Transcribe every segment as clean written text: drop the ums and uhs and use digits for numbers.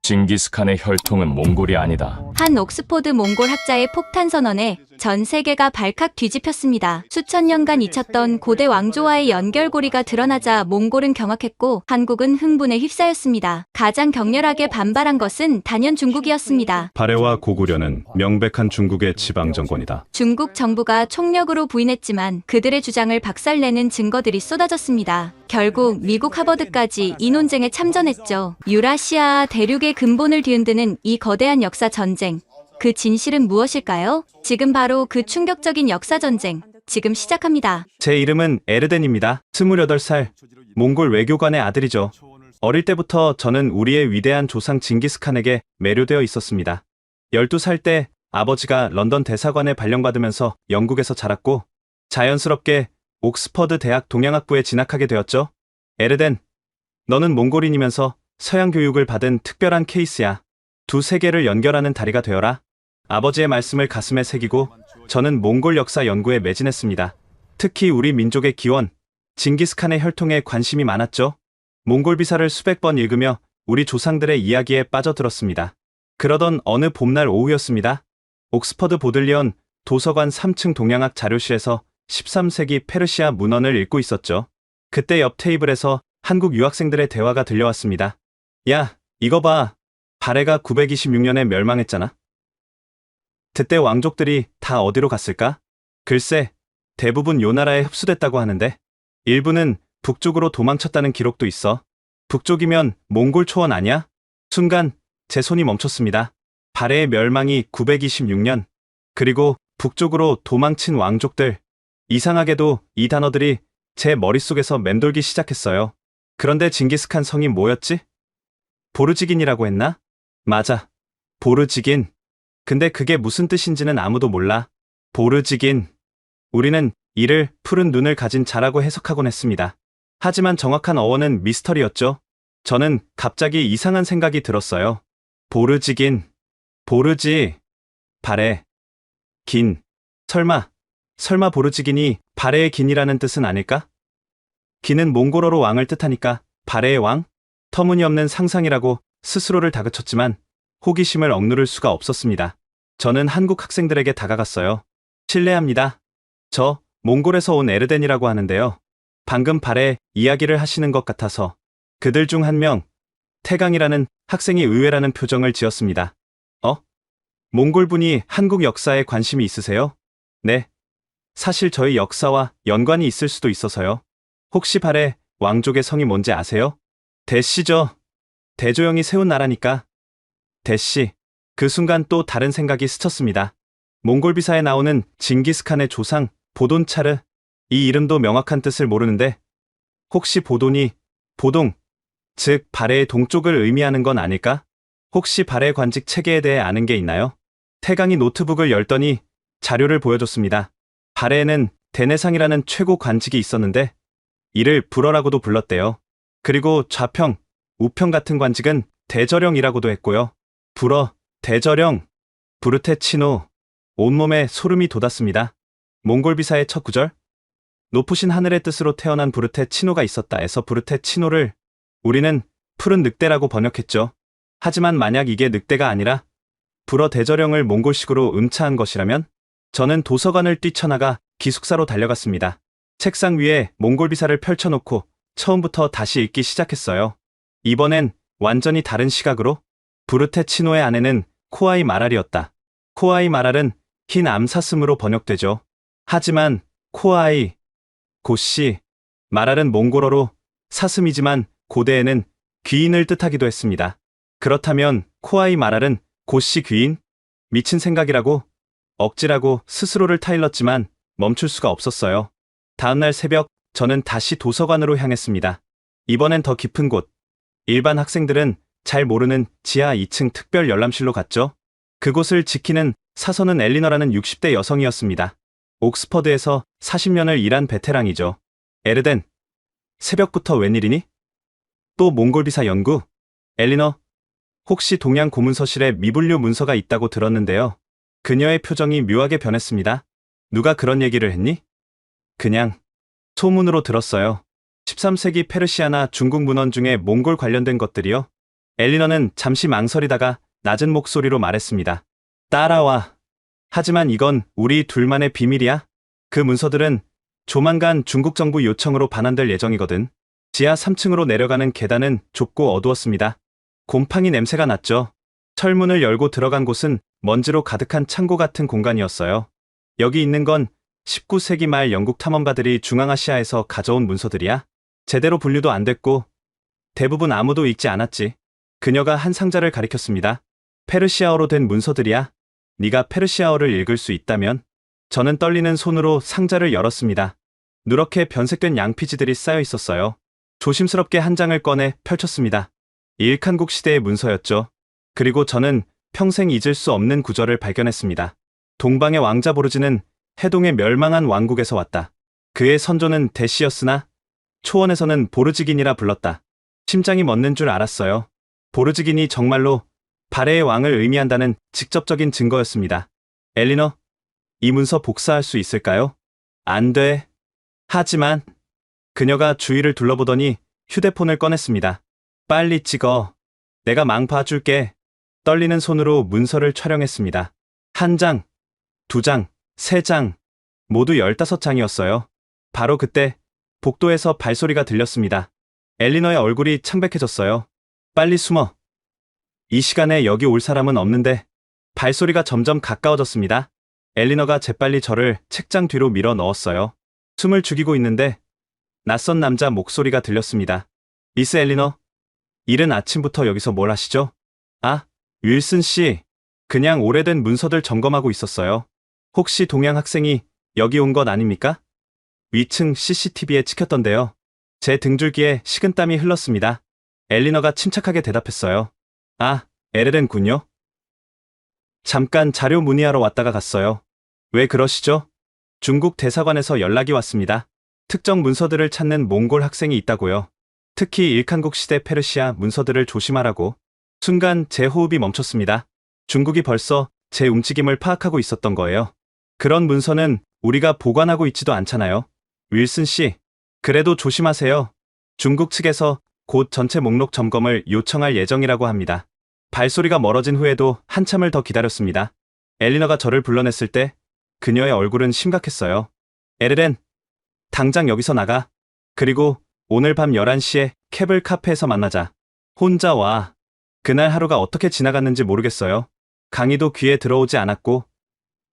징기스칸의 혈통은 몽골이 아니다. 한 옥스포드 몽골 학자의 폭탄 선언에 전 세계가 발칵 뒤집혔습니다. 수천 년간 잊혔던 고대 왕조와의 연결고리가 드러나자 몽골은 경악했고 한국은 흥분에 휩싸였습니다. 가장 격렬하게 반발한 것은 단연 중국이었습니다. 발해와 고구려는 명백한 중국의 지방 정권이다. 중국 정부가 총력으로 부인했지만 그들의 주장을 박살내는 증거들이 쏟아졌습니다. 결국 미국 하버드까지 이 논쟁에 참전했죠. 유라시아 대륙의 근본을 뒤흔드는 이 거대한 역사 전쟁. 그 진실은 무엇일까요? 지금 바로 그 충격적인 역사 전쟁. 지금 시작합니다. 제 이름은 에르덴입니다. 28살, 몽골 외교관의 아들이죠. 어릴 때부터 저는 우리의 위대한 조상 징기스칸에게 매료되어 있었습니다. 12살 때 아버지가 런던 대사관에 발령받으면서 영국에서 자랐고 자연스럽게 옥스퍼드 대학 동양학부에 진학하게 되었죠. 에르덴, 너는 몽골인이면서 서양 교육을 받은 특별한 케이스야. 두 세계를 연결하는 다리가 되어라. 아버지의 말씀을 가슴에 새기고 저는 몽골 역사 연구에 매진했습니다. 특히 우리 민족의 기원, 징기스칸의 혈통에 관심이 많았죠. 몽골 비사를 수백 번 읽으며 우리 조상들의 이야기에 빠져들었습니다. 그러던 어느 봄날 오후였습니다. 옥스퍼드 보들리언 도서관 3층 동양학 자료실에서 13세기 페르시아 문헌을 읽고 있었죠. 그때 옆 테이블에서 한국 유학생들의 대화가 들려왔습니다. 야, 이거 봐. 발해가 926년에 멸망했잖아. 그때 왕족들이 다 어디로 갔을까? 글쎄, 대부분 요 나라에 흡수됐다고 하는데 일부는 북쪽으로 도망쳤다는 기록도 있어. 북쪽이면 몽골 초원 아니야? 순간 제 손이 멈췄습니다. 발해의 멸망이 926년, 그리고 북쪽으로 도망친 왕족들. 이상하게도 이 단어들이 제 머릿속에서 맴돌기 시작했어요. 그런데 징기스칸 성이 뭐였지? 보르지긴이라고 했나? 맞아. 보르지긴. 근데 그게 무슨 뜻인지는 아무도 몰라. 보르지긴. 우리는 이를 푸른 눈을 가진 자라고 해석하곤 했습니다. 하지만 정확한 어원은 미스터리였죠. 저는 갑자기 이상한 생각이 들었어요. 보르지긴. 보르지. 발해. 긴. 설마 보르지긴이 발해의 긴이라는 뜻은 아닐까? 긴은 몽골어로 왕을 뜻하니까 발해의 왕? 터무니없는 상상이라고 스스로를 다그쳤지만 호기심을 억누를 수가 없었습니다. 저는 한국 학생들에게 다가갔어요. 실례합니다. 저 몽골에서 온 에르덴이라고 하는데요. 방금 발해 이야기를 하시는 것 같아서. 그들 중 한 명, 태강이라는 학생이 의외라는 표정을 지었습니다. 몽골분이 한국 역사에 관심이 있으세요? 네. 사실 저희 역사와 연관이 있을 수도 있어서요. 혹시 발해 왕족의 성이 뭔지 아세요? 대시죠. 대조영이 세운 나라니까. 대시. 그 순간 또 다른 생각이 스쳤습니다. 몽골 비사에 나오는 징기스칸의 조상 보돈차르. 이 이름도 명확한 뜻을 모르는데 혹시 보돈이 보동, 즉 발해의 동쪽을 의미하는 건 아닐까? 혹시 발해 관직 체계에 대해 아는 게 있나요? 태강이 노트북을 열더니 자료를 보여줬습니다. 발해에는 대내상이라는 최고 관직이 있었는데 이를 불어라고도 불렀대요. 그리고 좌평, 우평 같은 관직은 대저령이라고도 했고요. 불어, 대저령, 부르테 치노. 온몸에 소름이 돋았습니다. 몽골 비사의 첫 구절? 높으신 하늘의 뜻으로 태어난 부르테 치노가 있었다에서 부르테 치노를 우리는 푸른 늑대라고 번역했죠. 하지만 만약 이게 늑대가 아니라 불어 대저령을 몽골식으로 음차한 것이라면 저는 도서관을 뛰쳐나가 기숙사로 달려갔습니다. 책상 위에 몽골 비사를 펼쳐놓고 처음부터 다시 읽기 시작했어요. 이번엔 완전히 다른 시각으로. 부르테 치노의 아내는 코아이 마랄이었다. 코아이 마랄은 흰 암사슴으로 번역되죠. 하지만 코아이, 고씨, 마랄은 몽골어로 사슴이지만 고대에는 귀인을 뜻하기도 했습니다. 그렇다면 코아이 마랄은 고씨 귀인? 미친 생각이라고? 억지라고 스스로를 타일렀지만 멈출 수가 없었어요. 다음날 새벽 저는 다시 도서관으로 향했습니다. 이번엔 더 깊은 곳. 일반 학생들은 잘 모르는 지하 2층 특별 열람실로 갔죠. 그곳을 지키는 사서는 엘리너라는 60대 여성이었습니다. 옥스퍼드에서 40년을 일한 베테랑이죠. 에르덴, 새벽부터 웬일이니? 또 몽골 비사 연구? 엘리너, 혹시 동양 고문서실에 미분류 문서가 있다고 들었는데요. 그녀의 표정이 묘하게 변했습니다. 누가 그런 얘기를 했니? 그냥 소문으로 들었어요. 13세기 페르시아나 중국 문헌 중에 몽골 관련된 것들이요. 엘리너는 잠시 망설이다가 낮은 목소리로 말했습니다. 따라와. 하지만 이건 우리 둘만의 비밀이야. 그 문서들은 조만간 중국 정부 요청으로 반환될 예정이거든. 지하 3층으로 내려가는 계단은 좁고 어두웠습니다. 곰팡이 냄새가 났죠. 철문을 열고 들어간 곳은 먼지로 가득한 창고 같은 공간이었어요. 여기 있는 건 19세기 말 영국 탐험가들이 중앙아시아에서 가져온 문서들이야. 제대로 분류도 안 됐고 대부분 아무도 읽지 않았지. 그녀가 한 상자를 가리켰습니다. 페르시아어로 된 문서들이야. 네가 페르시아어를 읽을 수 있다면? 저는 떨리는 손으로 상자를 열었습니다. 누렇게 변색된 양피지들이 쌓여 있었어요. 조심스럽게 한 장을 꺼내 펼쳤습니다. 일칸국 시대의 문서였죠. 그리고 저는 평생 잊을 수 없는 구절을 발견했습니다. 동방의 왕자 보르지는 해동의 멸망한 왕국에서 왔다. 그의 선조는 대시였으나 초원에서는 보르지긴이라 불렀다. 심장이 멎는 줄 알았어요. 보르지긴이 정말로 발해의 왕을 의미한다는 직접적인 증거였습니다. 엘리너, 이 문서 복사할 수 있을까요? 안 돼. 하지만 그녀가 주위를 둘러보더니 휴대폰을 꺼냈습니다. 빨리 찍어. 내가 망 봐줄게. 떨리는 손으로 문서를 촬영했습니다. 1장, 2장, 3장, 모두 15장이었어요. 바로 그때 복도에서 발소리가 들렸습니다. 엘리너의 얼굴이 창백해졌어요. 빨리 숨어. 이 시간에 여기 올 사람은 없는데. 발소리가 점점 가까워졌습니다. 엘리너가 재빨리 저를 책장 뒤로 밀어 넣었어요. 숨을 죽이고 있는데 낯선 남자 목소리가 들렸습니다. 미스 엘리너, 이른 아침부터 여기서 뭘 하시죠? 아, 윌슨 씨. 그냥 오래된 문서들 점검하고 있었어요. 혹시 동양 학생이 여기 온 것 아닙니까? 위층 CCTV에 찍혔던데요. 제 등줄기에 식은땀이 흘렀습니다. 엘리너가 침착하게 대답했어요. 아, 에르렌군요. 잠깐 자료 문의하러 왔다가 갔어요. 왜 그러시죠? 중국 대사관에서 연락이 왔습니다. 특정 문서들을 찾는 몽골 학생이 있다고요. 특히 일칸국 시대 페르시아 문서들을 조심하라고. 순간 제 호흡이 멈췄습니다. 중국이 벌써 제 움직임을 파악하고 있었던 거예요. 그런 문서는 우리가 보관하고 있지도 않잖아요. 윌슨 씨, 그래도 조심하세요. 중국 측에서 곧 전체 목록 점검을 요청할 예정이라고 합니다. 발소리가 멀어진 후에도 한참을 더 기다렸습니다. 엘리너가 저를 불러냈을 때 그녀의 얼굴은 심각했어요. 에르렌, 당장 여기서 나가. 그리고 오늘 밤 11시에 케블 카페에서 만나자. 혼자 와. 그날 하루가 어떻게 지나갔는지 모르겠어요. 강의도 귀에 들어오지 않았고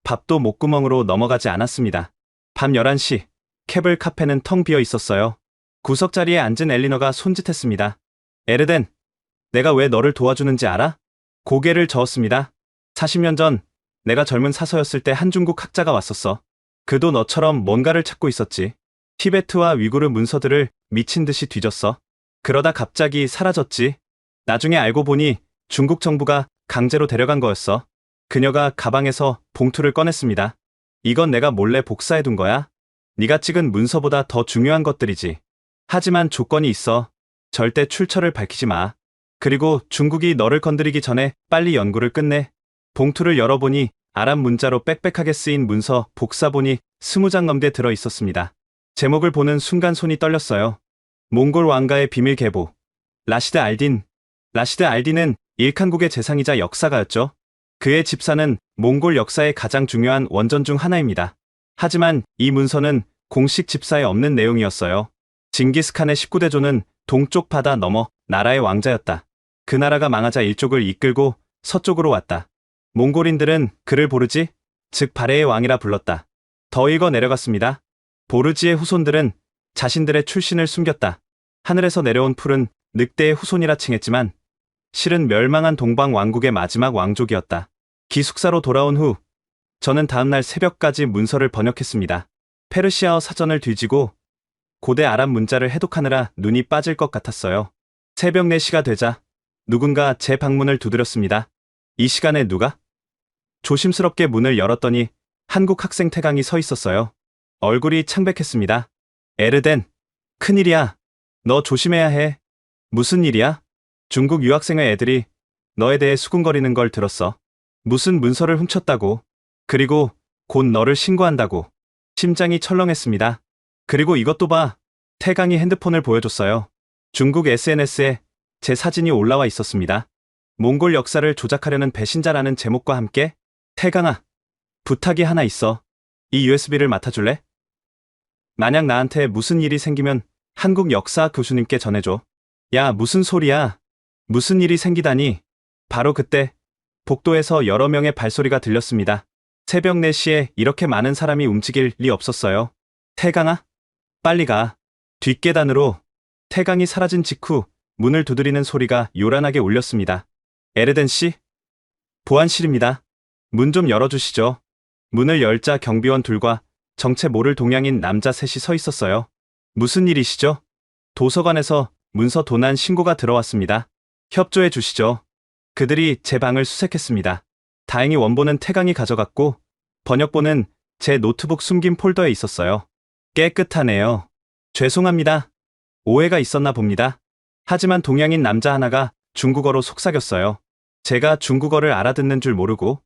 밥도 목구멍으로 넘어가지 않았습니다. 밤 11시, 케블 카페는 텅 비어 있었어요. 구석자리에 앉은 엘리너가 손짓했습니다. 에르덴, 내가 왜 너를 도와주는지 알아? 고개를 저었습니다. 40년 전 내가 젊은 사서였을 때 한 중국 학자가 왔었어. 그도 너처럼 뭔가를 찾고 있었지. 티베트와 위구르 문서들을 미친 듯이 뒤졌어. 그러다 갑자기 사라졌지. 나중에 알고 보니 중국 정부가 강제로 데려간 거였어. 그녀가 가방에서 봉투를 꺼냈습니다. 이건 내가 몰래 복사해둔 거야. 네가 찍은 문서보다 더 중요한 것들이지. 하지만 조건이 있어. 절대 출처를 밝히지 마. 그리고 중국이 너를 건드리기 전에 빨리 연구를 끝내. 봉투를 열어보니 아랍 문자로 빽빽하게 쓰인 문서 복사본이 20장 넘게 들어 있었습니다. 제목을 보는 순간 손이 떨렸어요. 몽골 왕가의 비밀 계보. 라시드 알딘. 라시드 알딘은 일칸국의 재상이자 역사가였죠. 그의 집사는 몽골 역사의 가장 중요한 원전 중 하나입니다. 하지만 이 문서는 공식 집사에 없는 내용이었어요. 징기스칸의 19대조는 동쪽 바다 넘어 나라의 왕자였다. 그 나라가 망하자 일족을 이끌고 서쪽으로 왔다. 몽골인들은 그를 보르지, 즉 발해의 왕이라 불렀다. 더 읽어 내려갔습니다. 보르지의 후손들은 자신들의 출신을 숨겼다. 하늘에서 내려온 풀은 늑대의 후손이라 칭했지만 실은 멸망한 동방 왕국의 마지막 왕족이었다. 기숙사로 돌아온 후 저는 다음날 새벽까지 문서를 번역했습니다. 페르시아어 사전을 뒤지고 고대 아랍 문자를 해독하느라 눈이 빠질 것 같았어요. 새벽 4시가 되자 누군가 제 방문을 두드렸습니다. 이 시간에 누가? 조심스럽게 문을 열었더니 한국 학생 태강이 서 있었어요. 얼굴이 창백했습니다. 에르덴, 큰일이야. 너 조심해야 해. 무슨 일이야? 중국 유학생의 애들이 너에 대해 수군거리는 걸 들었어. 무슨 문서를 훔쳤다고. 그리고 곧 너를 신고한다고. 심장이 철렁했습니다. 그리고 이것도 봐. 태강이 핸드폰을 보여줬어요. 중국 SNS에 제 사진이 올라와 있었습니다. 몽골 역사를 조작하려는 배신자라는 제목과 함께. 태강아, 부탁이 하나 있어. 이 USB를 맡아줄래? 만약 나한테 무슨 일이 생기면 한국 역사 교수님께 전해줘. 야, 무슨 소리야? 무슨 일이 생기다니? 바로 그때 복도에서 여러 명의 발소리가 들렸습니다. 새벽 4시에 이렇게 많은 사람이 움직일 리 없었어요. 태강아, 빨리 가. 뒷계단으로. 태강이 사라진 직후 문을 두드리는 소리가 요란하게 울렸습니다. 에르덴 씨? 보안실입니다. 문 좀 열어주시죠. 문을 열자 경비원 둘과 정체 모를 동양인 남자 셋이 서 있었어요. 무슨 일이시죠? 도서관에서 문서 도난 신고가 들어왔습니다. 협조해 주시죠. 그들이 제 방을 수색했습니다. 다행히 원본은 태강이 가져갔고 번역본은 제 노트북 숨긴 폴더에 있었어요. 깨끗하네요. 죄송합니다. 오해가 있었나 봅니다. 하지만 동양인 남자 하나가 중국어로 속삭였어요. 제가 중국어를 알아듣는 줄 모르고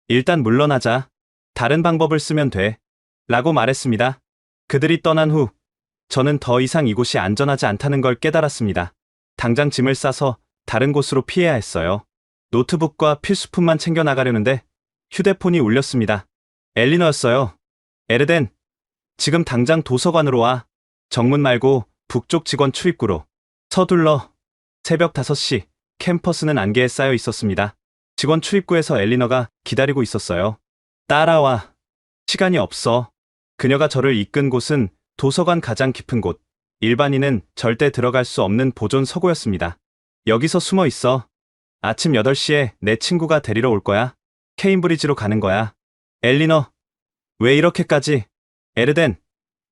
일단 물러나자. 다른 방법을 쓰면 돼. 라고 말했습니다. 그들이 떠난 후 저는 더 이상 이곳이 안전하지 않다는 걸 깨달았습니다. 당장 짐을 싸서 다른 곳으로 피해야 했어요. 노트북과 필수품만 챙겨나가려는데 휴대폰이 울렸습니다. 엘리너였어요. 에르덴, 지금 당장 도서관으로 와. 정문 말고 북쪽 직원 출입구로. 서둘러. 새벽 5시, 캠퍼스는 안개에 쌓여 있었습니다. 직원 출입구에서 엘리너가 기다리고 있었어요. 따라와. 시간이 없어. 그녀가 저를 이끈 곳은 도서관 가장 깊은 곳. 일반인은 절대 들어갈 수 없는 보존 서고였습니다. 여기서 숨어 있어. 아침 8시에 내 친구가 데리러 올 거야. 케임브리지로 가는 거야. 엘리너, 왜 이렇게까지? 에르덴,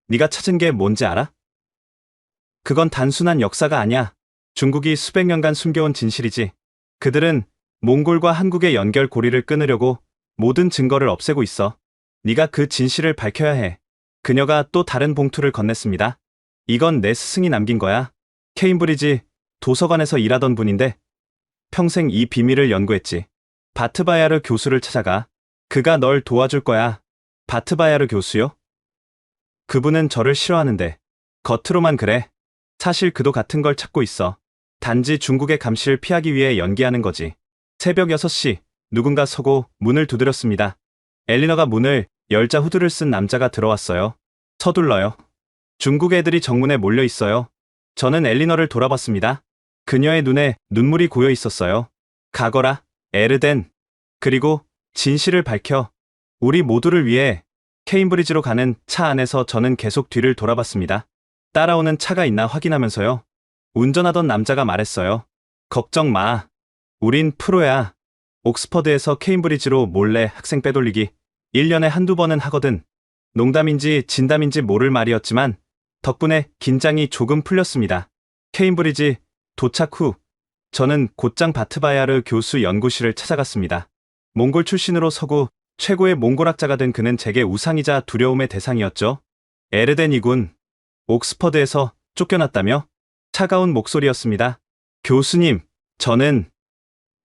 네가 찾은 게 뭔지 알아? 그건 단순한 역사가 아니야. 중국이 수백 년간 숨겨온 진실이지. 그들은 몽골과 한국의 연결고리를 끊으려고 모든 증거를 없애고 있어. 네가 그 진실을 밝혀야 해. 그녀가 또 다른 봉투를 건넸습니다. 이건 내 스승이 남긴 거야. 케임브리지 도서관에서 일하던 분인데 평생 이 비밀을 연구했지. 바트바야르 교수를 찾아가. 그가 널 도와줄 거야. 바트바야르 교수요? 그분은 저를 싫어하는데 겉으로만 그래. 사실 그도 같은 걸 찾고 있어. 단지 중국의 감시를 피하기 위해 연기하는 거지. 새벽 6시 누군가 서고 문을 두드렸습니다. 엘리너가 문을 열자 후드를 쓴 남자가 들어왔어요. 서둘러요. 중국 애들이 정문에 몰려 있어요. 저는 엘리너를 돌아봤습니다. 그녀의 눈에 눈물이 고여 있었어요. 가거라, 에르덴. 그리고 진실을 밝혀. 우리 모두를 위해. 케임브리지로 가는 차 안에서 저는 계속 뒤를 돌아봤습니다. 따라오는 차가 있나 확인하면서요. 운전하던 남자가 말했어요. 걱정 마. 우린 프로야. 옥스퍼드에서 케임브리지로 몰래 학생 빼돌리기 1년에 한두 번은 하거든. 농담인지 진담인지 모를 말이었지만 덕분에 긴장이 조금 풀렸습니다. 케임브리지 도착 후 저는 곧장 바트바야르 교수 연구실을 찾아갔습니다. 몽골 출신으로 서구 최고의 몽골학자가 된 그는 제게 우상이자 두려움의 대상이었죠. 에르덴이군. 옥스퍼드에서 쫓겨났다며? 차가운 목소리였습니다. 교수님, 저는...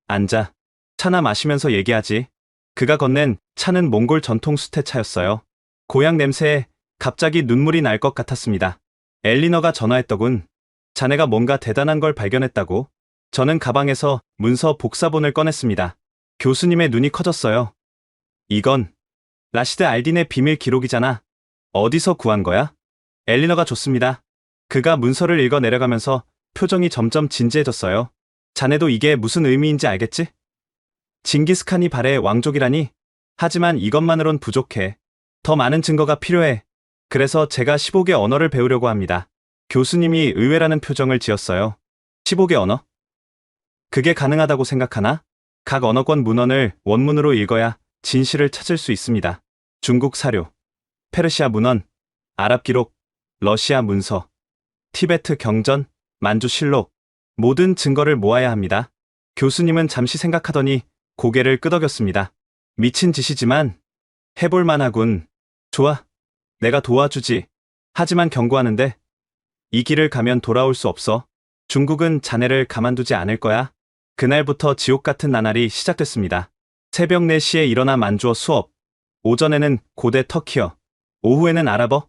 앉아. 차나 마시면서 얘기하지. 그가 건넨 차는 몽골 전통 수태차였어요. 고향 냄새에 갑자기 눈물이 날 것 같았습니다. 엘리너가 전화했더군. 자네가 뭔가 대단한 걸 발견했다고. 저는 가방에서 문서 복사본을 꺼냈습니다. 교수님의 눈이 커졌어요. 이건 라시드 알딘의 비밀 기록이잖아. 어디서 구한 거야? 엘리너가 줬습니다. 그가 문서를 읽어 내려가면서 표정이 점점 진지해졌어요. 자네도 이게 무슨 의미인지 알겠지? 징기스칸이 발해 왕족이라니? 하지만 이것만으론 부족해. 더 많은 증거가 필요해. 그래서 제가 15개 언어를 배우려고 합니다. 교수님이 의외라는 표정을 지었어요. 15개 언어? 그게 가능하다고 생각하나? 각 언어권 문헌을 원문으로 읽어야 진실을 찾을 수 있습니다. 중국 사료, 페르시아 문헌, 아랍 기록, 러시아 문서, 티베트 경전, 만주 실록, 모든 증거를 모아야 합니다. 교수님은 잠시 생각하더니 고개를 끄덕였습니다. 미친 짓이지만 해볼 만하군. 좋아, 내가 도와주지. 하지만 경고하는데 이 길을 가면 돌아올 수 없어. 중국은 자네를 가만두지 않을 거야. 그날부터 지옥 같은 나날이 시작됐습니다. 새벽 4시에 일어나 만주어 수업. 오전에는 고대 터키어. 오후에는 아랍어.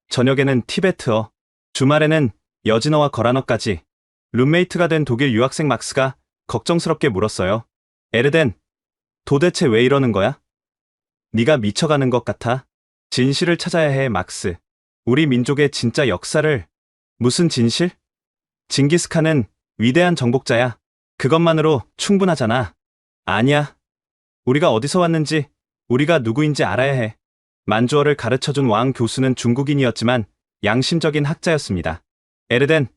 저녁에는 티베트어. 주말에는 여진어와 거란어까지. 룸메이트가 된 독일 유학생 막스가 걱정스럽게 물었어요. 에르덴, 도대체 왜 이러는 거야? 네가 미쳐가는 것 같아. 진실을 찾아야 해, 막스. 우리 민족의 진짜 역사를. 무슨 진실? 징기스칸은 위대한 정복자야. 그것만으로 충분하잖아. 아니야. 우리가 어디서 왔는지, 우리가 누구인지 알아야 해. 만주어를 가르쳐준 왕 교수는 중국인이었지만 양심적인 학자였습니다. 에르덴,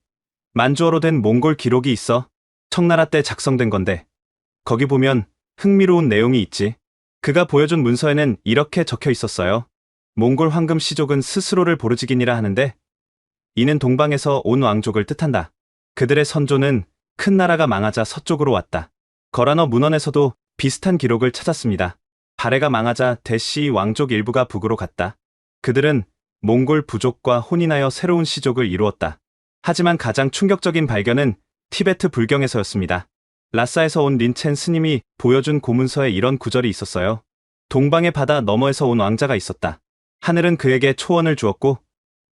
만주어로 된 몽골 기록이 있어. 청나라 때 작성된 건데 거기 보면 흥미로운 내용이 있지. 그가 보여준 문서에는 이렇게 적혀 있었어요. 몽골 황금 시족은 스스로를 보르지긴이라 하는데 이는 동방에서 온 왕족을 뜻한다. 그들의 선조는 큰 나라가 망하자 서쪽으로 왔다. 거란어 문헌에서도 비슷한 기록을 찾았습니다. 발해가 망하자 대시 왕족 일부가 북으로 갔다. 그들은 몽골 부족과 혼인하여 새로운 시족을 이루었다. 하지만 가장 충격적인 발견은 티베트 불경에서였습니다. 라사에서 온 린첸 스님이 보여준 고문서에 이런 구절이 있었어요. 동방의 바다 너머에서 온 왕자가 있었다. 하늘은 그에게 초원을 주었고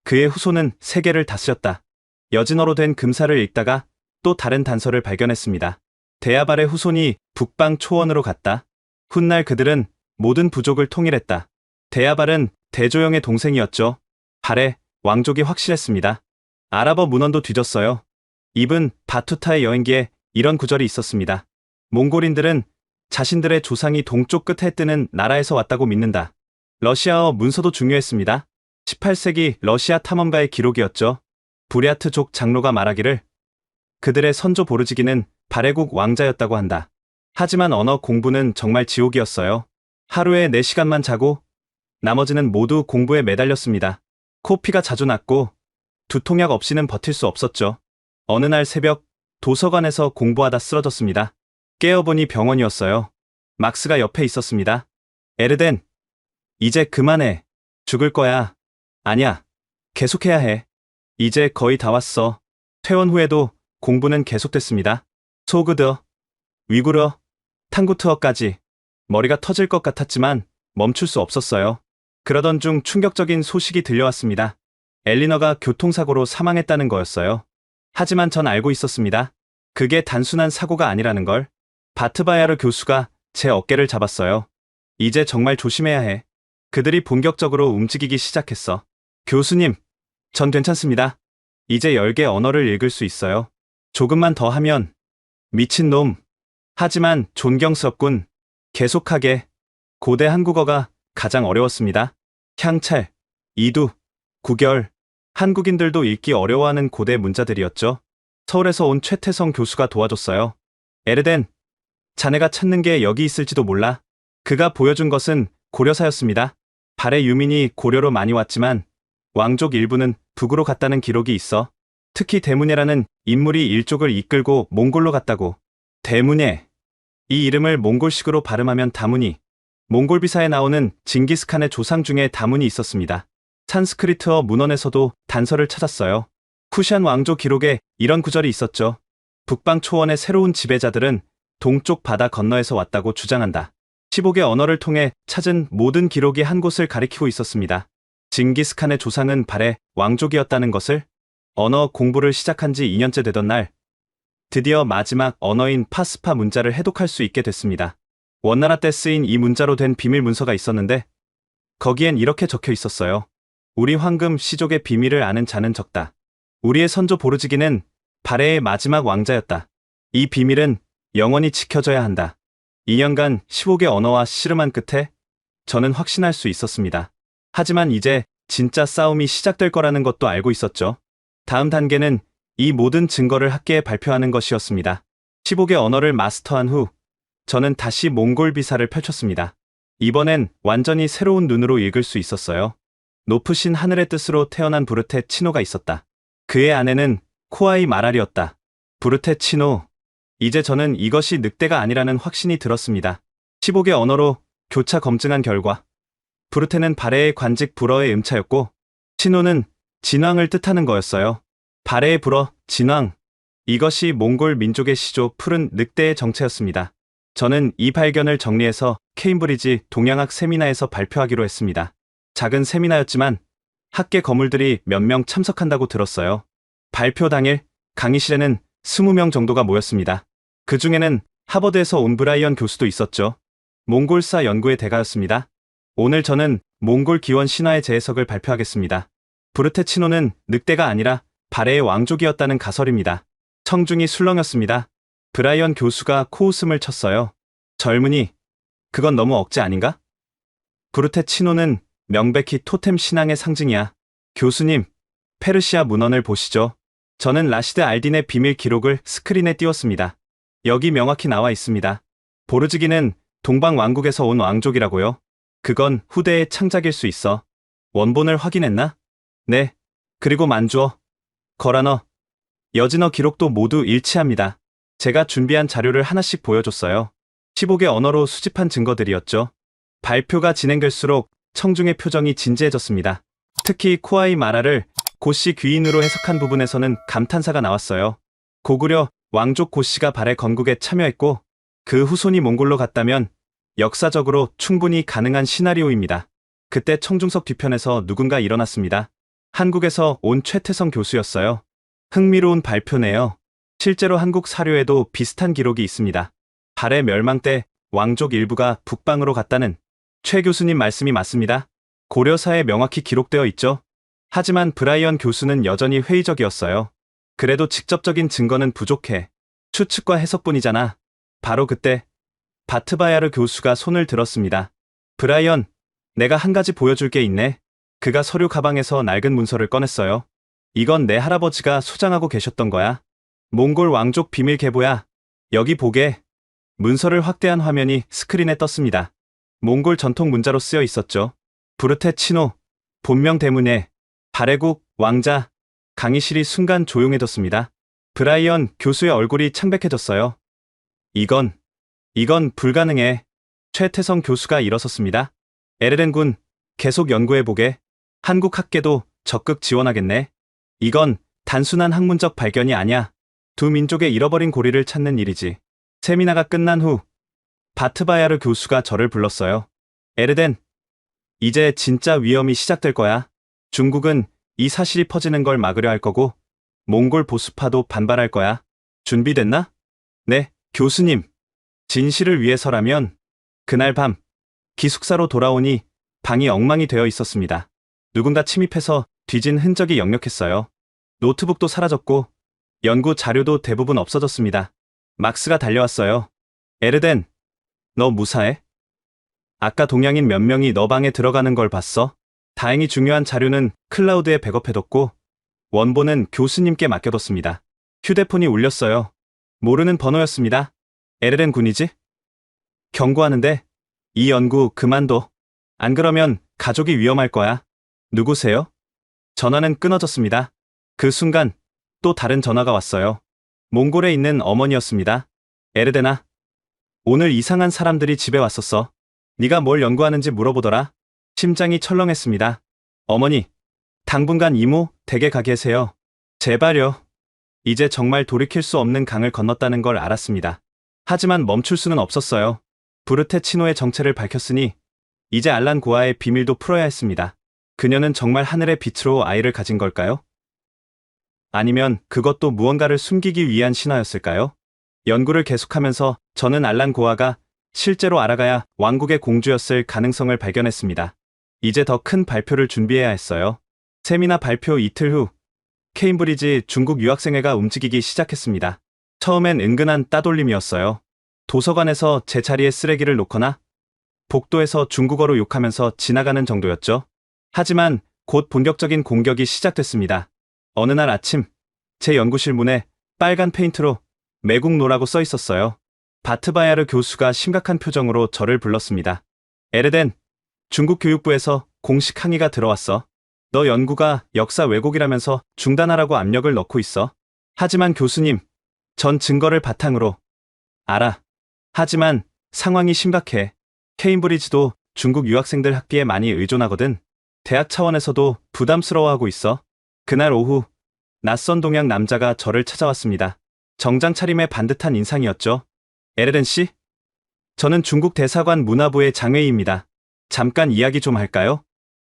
그의 후손은 세계를 다스렸다. 여진어로 된 금사를 읽다가 또 다른 단서를 발견했습니다. 데야발의 후손이 북방 초원으로 갔다. 훗날 그들은 모든 부족을 통일했다. 데야발은 대조영의 동생이었죠. 발해 왕족이 확실했습니다. 아랍어 문헌도 뒤졌어요. 이븐 바투타의 여행기에 이런 구절이 있었습니다. 몽골인들은 자신들의 조상이 동쪽 끝에 뜨는 나라에서 왔다고 믿는다. 러시아어 문서도 중요했습니다. 18세기 러시아 탐험가의 기록이었죠. 부랴트족 장로가 말하기를 그들의 선조 보르지기는 발해국 왕자였다고 한다. 하지만 언어 공부는 정말 지옥이었어요. 하루에 4시간만 자고 나머지는 모두 공부에 매달렸습니다. 코피가 자주 났고 두통약 없이는 버틸 수 없었죠. 어느 날 새벽 도서관에서 공부하다 쓰러졌습니다. 깨어보니 병원이었어요. 막스가 옆에 있었습니다. 에르덴, 이제 그만해. 죽을 거야. 아니야. 계속해야 해. 이제 거의 다 왔어. 퇴원 후에도 공부는 계속됐습니다. 소그더, 위구르어, 탕구트어까지. 머리가 터질 것 같았지만 멈출 수 없었어요. 그러던 중 충격적인 소식이 들려왔습니다. 엘리너가 교통사고로 사망했다는 거였어요. 하지만 전 알고 있었습니다. 그게 단순한 사고가 아니라는 걸. 바트바야르 교수가 제 어깨를 잡았어요. 이제 정말 조심해야 해. 그들이 본격적으로 움직이기 시작했어. 교수님, 전 괜찮습니다. 이제 10개 언어를 읽을 수 있어요. 조금만 더 하면. 미친놈. 하지만 존경스럽군. 계속하게. 고대 한국어가 가장 어려웠습니다. 향찰, 이두, 구결. 한국인들도 읽기 어려워하는 고대 문자들이었죠. 서울에서 온 최태성 교수가 도와줬어요. 에르덴, 자네가 찾는 게 여기 있을지도 몰라. 그가 보여준 것은 고려사였습니다. 발해 유민이 고려로 많이 왔지만 왕족 일부는 북으로 갔다는 기록이 있어. 특히 대문예라는 인물이 일족을 이끌고 몽골로 갔다고. 대문예. 이 이름을 몽골식으로 발음하면 다문이. 몽골 비사에 나오는 징기스칸의 조상 중에 다문이 있었습니다. 산스크리트어 문헌에서도 단서를 찾았어요. 쿠샨 왕조 기록에 이런 구절이 있었죠. 북방 초원의 새로운 지배자들은 동쪽 바다 건너에서 왔다고 주장한다. 15개 언어를 통해 찾은 모든 기록이 한 곳을 가리키고 있었습니다. 징기스칸의 조상은 발해 왕족이었다는 것을. 언어 공부를 시작한 지 2년째 되던 날 드디어 마지막 언어인 파스파 문자를 해독할 수 있게 됐습니다. 원나라 때 쓰인 이 문자로 된 비밀 문서가 있었는데 거기엔 이렇게 적혀 있었어요. 우리 황금 시족의 비밀을 아는 자는 적다. 우리의 선조 보르지기는 발해의 마지막 왕자였다. 이 비밀은 영원히 지켜져야 한다. 2년간 15개 언어와 씨름한 끝에 저는 확신할 수 있었습니다. 하지만 이제 진짜 싸움이 시작될 거라는 것도 알고 있었죠. 다음 단계는 이 모든 증거를 학계에 발표하는 것이었습니다. 15개 언어를 마스터한 후 저는 다시 몽골 비사를 펼쳤습니다. 이번엔 완전히 새로운 눈으로 읽을 수 있었어요. 높으신 하늘의 뜻으로 태어난 부르테 치노가 있었다. 그의 아내는 코아이 마랄이었다. 부르테 치노. 이제 저는 이것이 늑대가 아니라는 확신이 들었습니다. 15개 언어로 교차 검증한 결과 부르테는 발해의 관직 불어의 음차였고 치노는 진왕을 뜻하는 거였어요. 발해의 불어, 진왕. 이것이 몽골 민족의 시조 푸른 늑대의 정체였습니다. 저는 이 발견을 정리해서 케임브리지 동양학 세미나에서 발표하기로 했습니다. 작은 세미나였지만 학계 거물들이 몇 명 참석한다고 들었어요. 발표 당일 강의실에는 20명 정도가 모였습니다. 그 중에는 하버드에서 온 브라이언 교수도 있었죠. 몽골사 연구의 대가였습니다. 오늘 저는 몽골 기원 신화의 재해석을 발표하겠습니다. 부르테치노는 늑대가 아니라 발해의 왕족이었다는 가설입니다. 청중이 술렁였습니다. 브라이언 교수가 코웃음을 쳤어요. 젊은이, 그건 너무 억지 아닌가? 부르테치노는 명백히 토템 신앙의 상징이야. 교수님, 페르시아 문헌을 보시죠. 저는 라시드 알딘의 비밀 기록을 스크린에 띄웠습니다. 여기 명확히 나와 있습니다. 보르즈기는 동방 왕국에서 온 왕족이라고요. 그건 후대의 창작일 수 있어. 원본을 확인했나? 네. 그리고 만주어, 거란어, 여진어 기록도 모두 일치합니다. 제가 준비한 자료를 하나씩 보여줬어요. 15개 언어로 수집한 증거들이었죠. 발표가 진행될수록 청중의 표정이 진지해졌습니다. 특히 코아이 마라를 고씨 귀인으로 해석한 부분에서는 감탄사가 나왔어요. 고구려 왕족 고씨가 발해 건국에 참여했고 그 후손이 몽골로 갔다면 역사적으로 충분히 가능한 시나리오입니다. 그때 청중석 뒤편에서 누군가 일어났습니다. 한국에서 온 최태성 교수였어요. 흥미로운 발표네요. 실제로 한국 사료에도 비슷한 기록이 있습니다. 발해 멸망 때 왕족 일부가 북방으로 갔다는 최 교수님 말씀이 맞습니다. 고려사에 명확히 기록되어 있죠. 하지만 브라이언 교수는 여전히 회의적이었어요. 그래도 직접적인 증거는 부족해. 추측과 해석뿐이잖아. 바로 그때 바트바야르 교수가 손을 들었습니다. 브라이언, 내가 한 가지 보여줄 게 있네. 그가 서류 가방에서 낡은 문서를 꺼냈어요. 이건 내 할아버지가 소장하고 계셨던 거야. 몽골 왕족 비밀 계보야. 여기 보게. 문서를 확대한 화면이 스크린에 떴습니다. 몽골 전통 문자로 쓰여 있었죠. 부르테치노, 본명 대문에, 발해국, 왕자. 강의실이 순간 조용해졌습니다. 브라이언 교수의 얼굴이 창백해졌어요. 이건 불가능해. 최태성 교수가 일어섰습니다. 에르덴 군, 계속 연구해보게. 한국 학계도 적극 지원하겠네. 이건 단순한 학문적 발견이 아니야. 두 민족의 잃어버린 고리를 찾는 일이지. 세미나가 끝난 후 바트바야르 교수가 저를 불렀어요. 에르덴, 이제 진짜 위험이 시작될 거야. 중국은 이 사실이 퍼지는 걸 막으려 할 거고 몽골 보수파도 반발할 거야. 준비됐나? 네, 교수님. 진실을 위해서라면. 그날 밤 기숙사로 돌아오니 방이 엉망이 되어 있었습니다. 누군가 침입해서 뒤진 흔적이 역력했어요. 노트북도 사라졌고 연구 자료도 대부분 없어졌습니다. 막스가 달려왔어요. 에르덴, 너 무사해? 아까 동양인 몇 명이 너 방에 들어가는 걸 봤어? 다행히 중요한 자료는 클라우드에 백업해뒀고 원본은 교수님께 맡겨뒀습니다. 휴대폰이 울렸어요. 모르는 번호였습니다. 에르덴 군이지? 경고하는데 이 연구 그만둬. 안 그러면 가족이 위험할 거야. 누구세요? 전화는 끊어졌습니다. 그 순간 또 다른 전화가 왔어요. 몽골에 있는 어머니였습니다. 에르덴아, 오늘 이상한 사람들이 집에 왔었어. 네가 뭘 연구하는지 물어보더라. 심장이 철렁했습니다. 어머니, 당분간 이모 댁에 가 계세요. 제발요. 이제 정말 돌이킬 수 없는 강을 건넜다는 걸 알았습니다. 하지만 멈출 수는 없었어요. 부르테치노의 정체를 밝혔으니 이제 알란 고아의 비밀도 풀어야 했습니다. 그녀는 정말 하늘의 빛으로 아이를 가진 걸까요? 아니면 그것도 무언가를 숨기기 위한 신화였을까요? 연구를 계속하면서 저는 알란 고아가 실제로 알아가야 왕국의 공주였을 가능성을 발견했습니다. 이제 더 큰 발표를 준비해야 했어요. 세미나 발표 이틀 후 케임브리지 중국 유학생회가 움직이기 시작했습니다. 처음엔 은근한 따돌림이었어요. 도서관에서 제 자리에 쓰레기를 놓거나 복도에서 중국어로 욕하면서 지나가는 정도였죠. 하지만 곧 본격적인 공격이 시작됐습니다. 어느 날 아침 제 연구실 문에 빨간 페인트로 매국노라고 써 있었어요. 바트바야르 교수가 심각한 표정으로 저를 불렀습니다. 에르덴, 중국 교육부에서 공식 항의가 들어왔어. 너 연구가 역사 왜곡이라면서 중단하라고 압력을 넣고 있어. 하지만 교수님, 전 증거를 바탕으로. 알아. 하지만 상황이 심각해. 케임브리지도 중국 유학생들 학비에 많이 의존하거든. 대학 차원에서도 부담스러워하고 있어. 그날 오후 낯선 동양 남자가 저를 찾아왔습니다. 정장 차림에 반듯한 인상이었죠. 에르덴 씨? 저는 중국 대사관 문화부의 장웨이입니다. 잠깐 이야기 좀 할까요?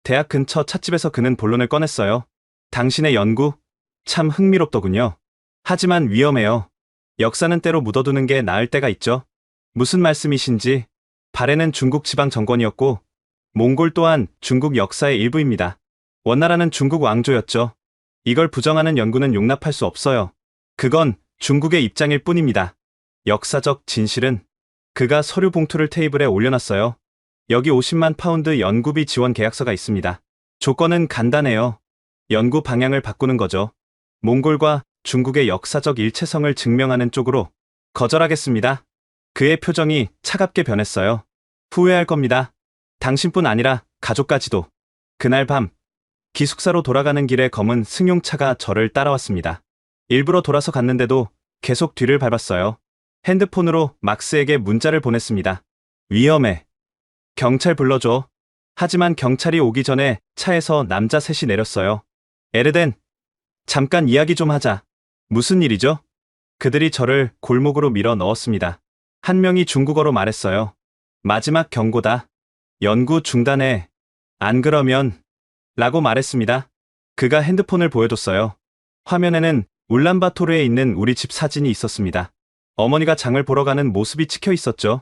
대학 근처 찻집에서 그는 본론을 꺼냈어요. 당신의 연구 참 흥미롭더군요. 하지만 위험해요. 역사는 때로 묻어두는 게 나을 때가 있죠. 무슨 말씀이신지. 발해는 중국 지방 정권이었고 몽골 또한 중국 역사의 일부입니다. 원나라는 중국 왕조였죠. 이걸 부정하는 연구는 용납할 수 없어요. 그건 중국의 입장일 뿐입니다. 역사적 진실은 그가 서류 봉투를 테이블에 올려놨어요. 여기 50만 파운드 연구비 지원 계약서가 있습니다. 조건은 간단해요. 연구 방향을 바꾸는 거죠. 몽골과 중국의 역사적 일체성을 증명하는 쪽으로. 거절하겠습니다. 그의 표정이 차갑게 변했어요. 후회할 겁니다. 당신뿐 아니라 가족까지도. 그날 밤 기숙사로 돌아가는 길에 검은 승용차가 저를 따라왔습니다. 일부러 돌아서 갔는데도 계속 뒤를 밟았어요. 핸드폰으로 막스에게 문자를 보냈습니다. 위험해. 경찰 불러줘. 하지만 경찰이 오기 전에 차에서 남자 셋이 내렸어요. 에르덴, 잠깐 이야기 좀 하자. 무슨 일이죠? 그들이 저를 골목으로 밀어 넣었습니다. 한 명이 중국어로 말했어요. 마지막 경고다. 연구 중단해. 안 그러면 라고 말했습니다. 그가 핸드폰을 보여줬어요. 화면에는 울란바토르에 있는 우리 집 사진이 있었습니다. 어머니가 장을 보러 가는 모습이 찍혀 있었죠.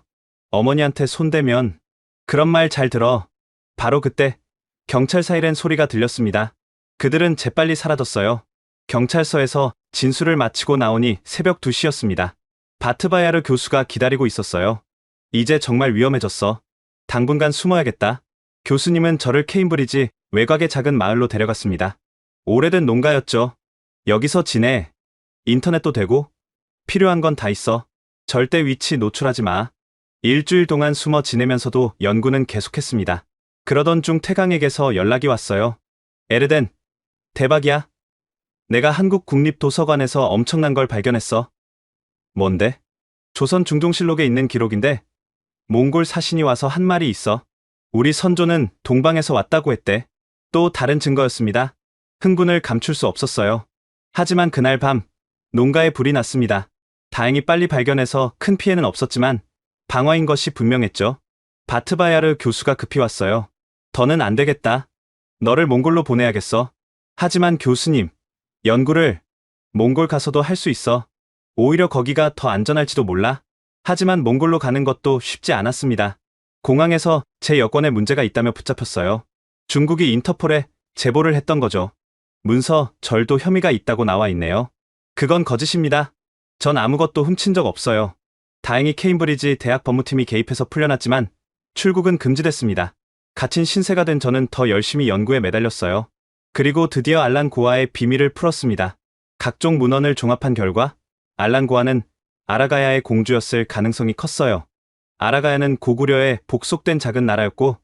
어머니한테 손대면. 그런 말 잘 들어. 바로 그때 경찰 사이렌 소리가 들렸습니다. 그들은 재빨리 사라졌어요. 경찰서에서 진술을 마치고 나오니 새벽 2시였습니다. 바트바야르 교수가 기다리고 있었어요. 이제 정말 위험해졌어. 당분간 숨어야겠다. 교수님은 저를 케임브리지 외곽의 작은 마을로 데려갔습니다. 오래된 농가였죠. 여기서 지내. 인터넷도 되고 필요한 건 다 있어. 절대 위치 노출하지 마. 일주일 동안 숨어 지내면서도 연구는 계속했습니다. 그러던 중 태강에게서 연락이 왔어요. 에르덴, 대박이야. 내가 한국 국립도서관에서 엄청난 걸 발견했어. 뭔데? 조선 중종실록에 있는 기록인데 몽골 사신이 와서 한 말이 있어. 우리 선조는 동방에서 왔다고 했대. 또 다른 증거였습니다. 흥분을 감출 수 없었어요. 하지만 그날 밤 농가에 불이 났습니다. 다행히 빨리 발견해서 큰 피해는 없었지만 방화인 것이 분명했죠. 바트바야르 교수가 급히 왔어요. 더는 안 되겠다. 너를 몽골로 보내야겠어. 하지만 교수님, 연구를 몽골 가서도 할 수 있어. 오히려 거기가 더 안전할지도 몰라. 하지만 몽골로 가는 것도 쉽지 않았습니다. 공항에서 제 여권에 문제가 있다며 붙잡혔어요. 중국이 인터폴에 제보를 했던 거죠. 문서, 절도 혐의가 있다고 나와 있네요. 그건 거짓입니다. 전 아무것도 훔친 적 없어요. 다행히 케임브리지 대학 법무팀이 개입해서 풀려났지만 출국은 금지됐습니다. 갇힌 신세가 된 저는 더 열심히 연구에 매달렸어요. 그리고 드디어 알란 고아의 비밀을 풀었습니다. 각종 문헌을 종합한 결과 알란 고아는 아라가야의 공주였을 가능성이 컸어요. 아라가야는 고구려의 복속된 작은 나라였고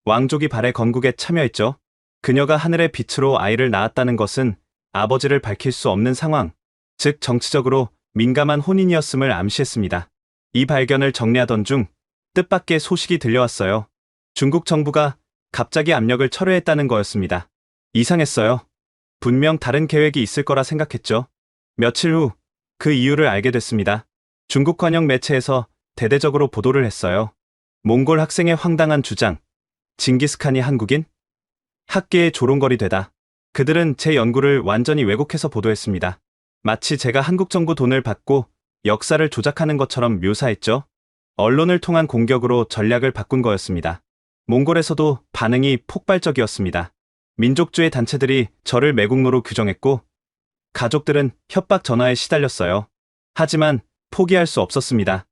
왕족이 발해 건국에 참여했죠. 그녀가 하늘의 빛으로 아이를 낳았다는 것은 아버지를 밝힐 수 없는 상황, 즉 정치적으로 민감한 혼인이었음을 암시했습니다. 이 발견을 정리하던 중 뜻밖의 소식이 들려왔어요. 중국 정부가 갑자기 압력을 철회했다는 거였습니다. 이상했어요. 분명 다른 계획이 있을 거라 생각했죠. 며칠 후 그 이유를 알게 됐습니다. 중국 관영 매체에서 대대적으로 보도를 했어요. 몽골 학생의 황당한 주장. 징기스칸이 한국인? 학계의 조롱거리 되다. 그들은 제 연구를 완전히 왜곡해서 보도했습니다. 마치 제가 한국 정부 돈을 받고 역사를 조작하는 것처럼 묘사했죠. 언론을 통한 공격으로 전략을 바꾼 거였습니다. 몽골에서도 반응이 폭발적이었습니다. 민족주의 단체들이 저를 매국노로 규정했고 가족들은 협박 전화에 시달렸어요. 하지만 포기할 수 없었습니다.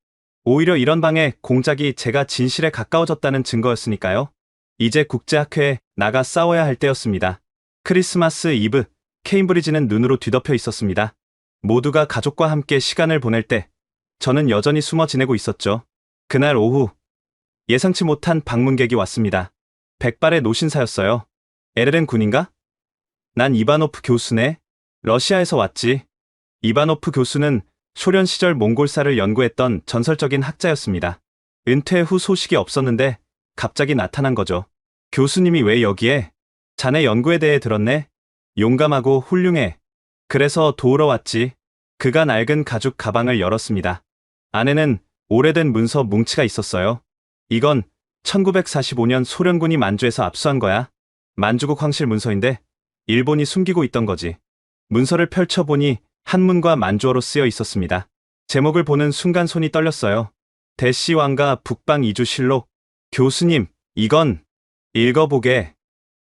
오히려 이런 방해 공작이 제가 진실에 가까워졌다는 증거였으니까요. 이제 국제학회에 나가 싸워야 할 때였습니다. 크리스마스 이브, 케임브리지는 눈으로 뒤덮여 있었습니다. 모두가 가족과 함께 시간을 보낼 때 저는 여전히 숨어 지내고 있었죠. 그날 오후 예상치 못한 방문객이 왔습니다. 백발의 노신사였어요. 에르렌 군인가? 난 이바노프 교수네. 러시아에서 왔지. 이바노프 교수는 소련 시절 몽골사를 연구했던 전설적인 학자였습니다. 은퇴 후 소식이 없었는데 갑자기 나타난 거죠. 교수님이 왜 여기에? 자네 연구에 대해 들었네. 용감하고 훌륭해. 그래서 도우러 왔지. 그가 낡은 가죽 가방을 열었습니다. 안에는 오래된 문서 뭉치가 있었어요. 이건 1945년 소련군이 만주에서 압수한 거야. 만주국 황실 문서인데 일본이 숨기고 있던 거지. 문서를 펼쳐보니 한문과 만주어로 쓰여 있었습니다. 제목을 보는 순간 손이 떨렸어요. 대시 왕가 북방 이주실록. 교수님, 이건 읽어보게.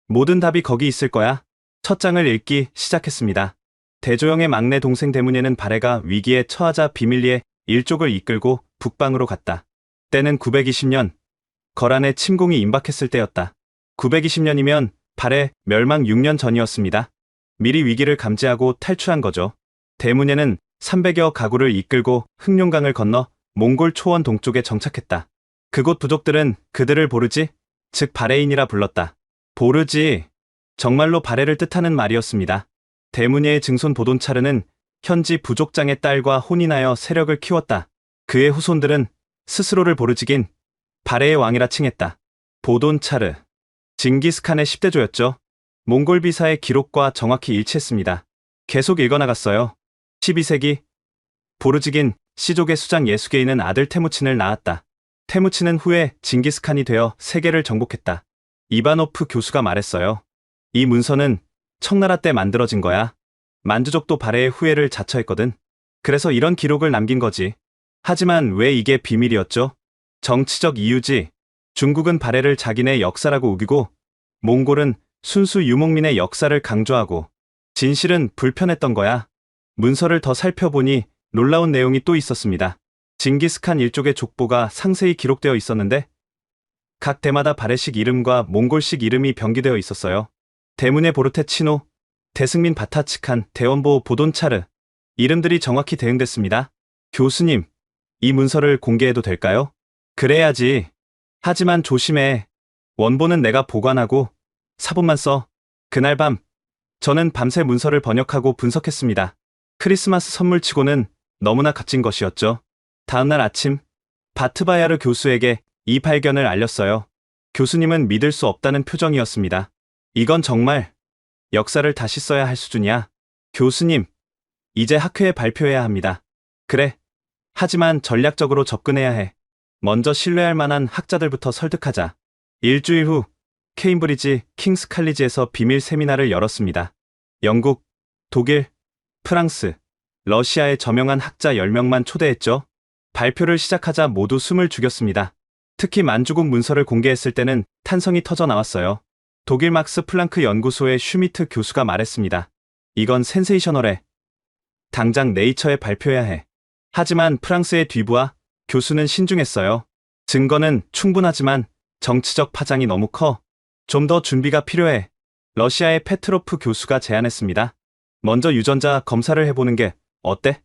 모든 답이 거기 있을 거야. 첫 장을 읽기 시작했습니다. 대조영의 막내 동생 대문예는 발해가 위기에 처하자 비밀리에 일족을 이끌고 북방으로 갔다. 때는 920년, 거란의 침공이 임박했을 때였다. 920년이면 발해 멸망 6년 전이었습니다. 미리 위기를 감지하고 탈출한 거죠. 대문예는 300여 가구를 이끌고 흑룡강을 건너 몽골 초원 동쪽에 정착했다. 그곳 부족들은 그들을 보르지, 즉 발해인이라 불렀다. 보르지, 정말로 발해를 뜻하는 말이었습니다. 대문예의 증손 보돈차르는 현지 부족장의 딸과 혼인하여 세력을 키웠다. 그의 후손들은 스스로를 보르지긴 발해의 왕이라 칭했다. 보돈차르, 징기스칸의 10대조였죠. 몽골 비사의 기록과 정확히 일치했습니다. 계속 읽어나갔어요. 12세기, 보르지긴 시족의 수장 예수게이는 아들 테무친을 낳았다. 테무친은 후에 징기스칸이 되어 세계를 정복했다. 이바노프 교수가 말했어요. 이 문서는 청나라 때 만들어진 거야. 만주족도 발해의 후예를 자처했거든. 그래서 이런 기록을 남긴 거지. 하지만 왜 이게 비밀이었죠? 정치적 이유지. 중국은 발해를 자기네 역사라고 우기고 몽골은 순수 유목민의 역사를 강조하고 진실은 불편했던 거야. 문서를 더 살펴보니 놀라운 내용이 또 있었습니다. 징기스칸 일족의 족보가 상세히 기록되어 있었는데 각 대마다 발해식 이름과 몽골식 이름이 병기되어 있었어요. 대문예 보르테 치노, 대승민 바타츠칸, 대원보 보돈차르 이름들이 정확히 대응됐습니다. 교수님, 이 문서를 공개해도 될까요? 그래야지. 하지만 조심해. 원본은 내가 보관하고 사본만 써. 그날 밤, 저는 밤새 문서를 번역하고 분석했습니다. 크리스마스 선물치고는 너무나 값진 것이었죠. 다음날 아침, 바트바야르 교수에게 이 발견을 알렸어요. 교수님은 믿을 수 없다는 표정이었습니다. 이건 정말 역사를 다시 써야 할 수준이야. 교수님, 이제 학회에 발표해야 합니다. 그래. 하지만 전략적으로 접근해야 해. 먼저 신뢰할 만한 학자들부터 설득하자. 일주일 후 케임브리지 킹스 칼리지에서 비밀 세미나를 열었습니다. 영국, 독일, 프랑스, 러시아의 저명한 학자 10명만 초대했죠. 발표를 시작하자 모두 숨을 죽였습니다. 특히 만주국 문서를 공개했을 때는 탄성이 터져 나왔어요. 독일 막스 플랑크 연구소의 슈미트 교수가 말했습니다. 이건 센세이셔널해. 당장 네이처에 발표해야 해. 하지만 프랑스의 뒤부와 교수는 신중했어요. 증거는 충분하지만 정치적 파장이 너무 커. 좀 더 준비가 필요해. 러시아의 페트로프 교수가 제안했습니다. 먼저 유전자 검사를 해보는 게 어때?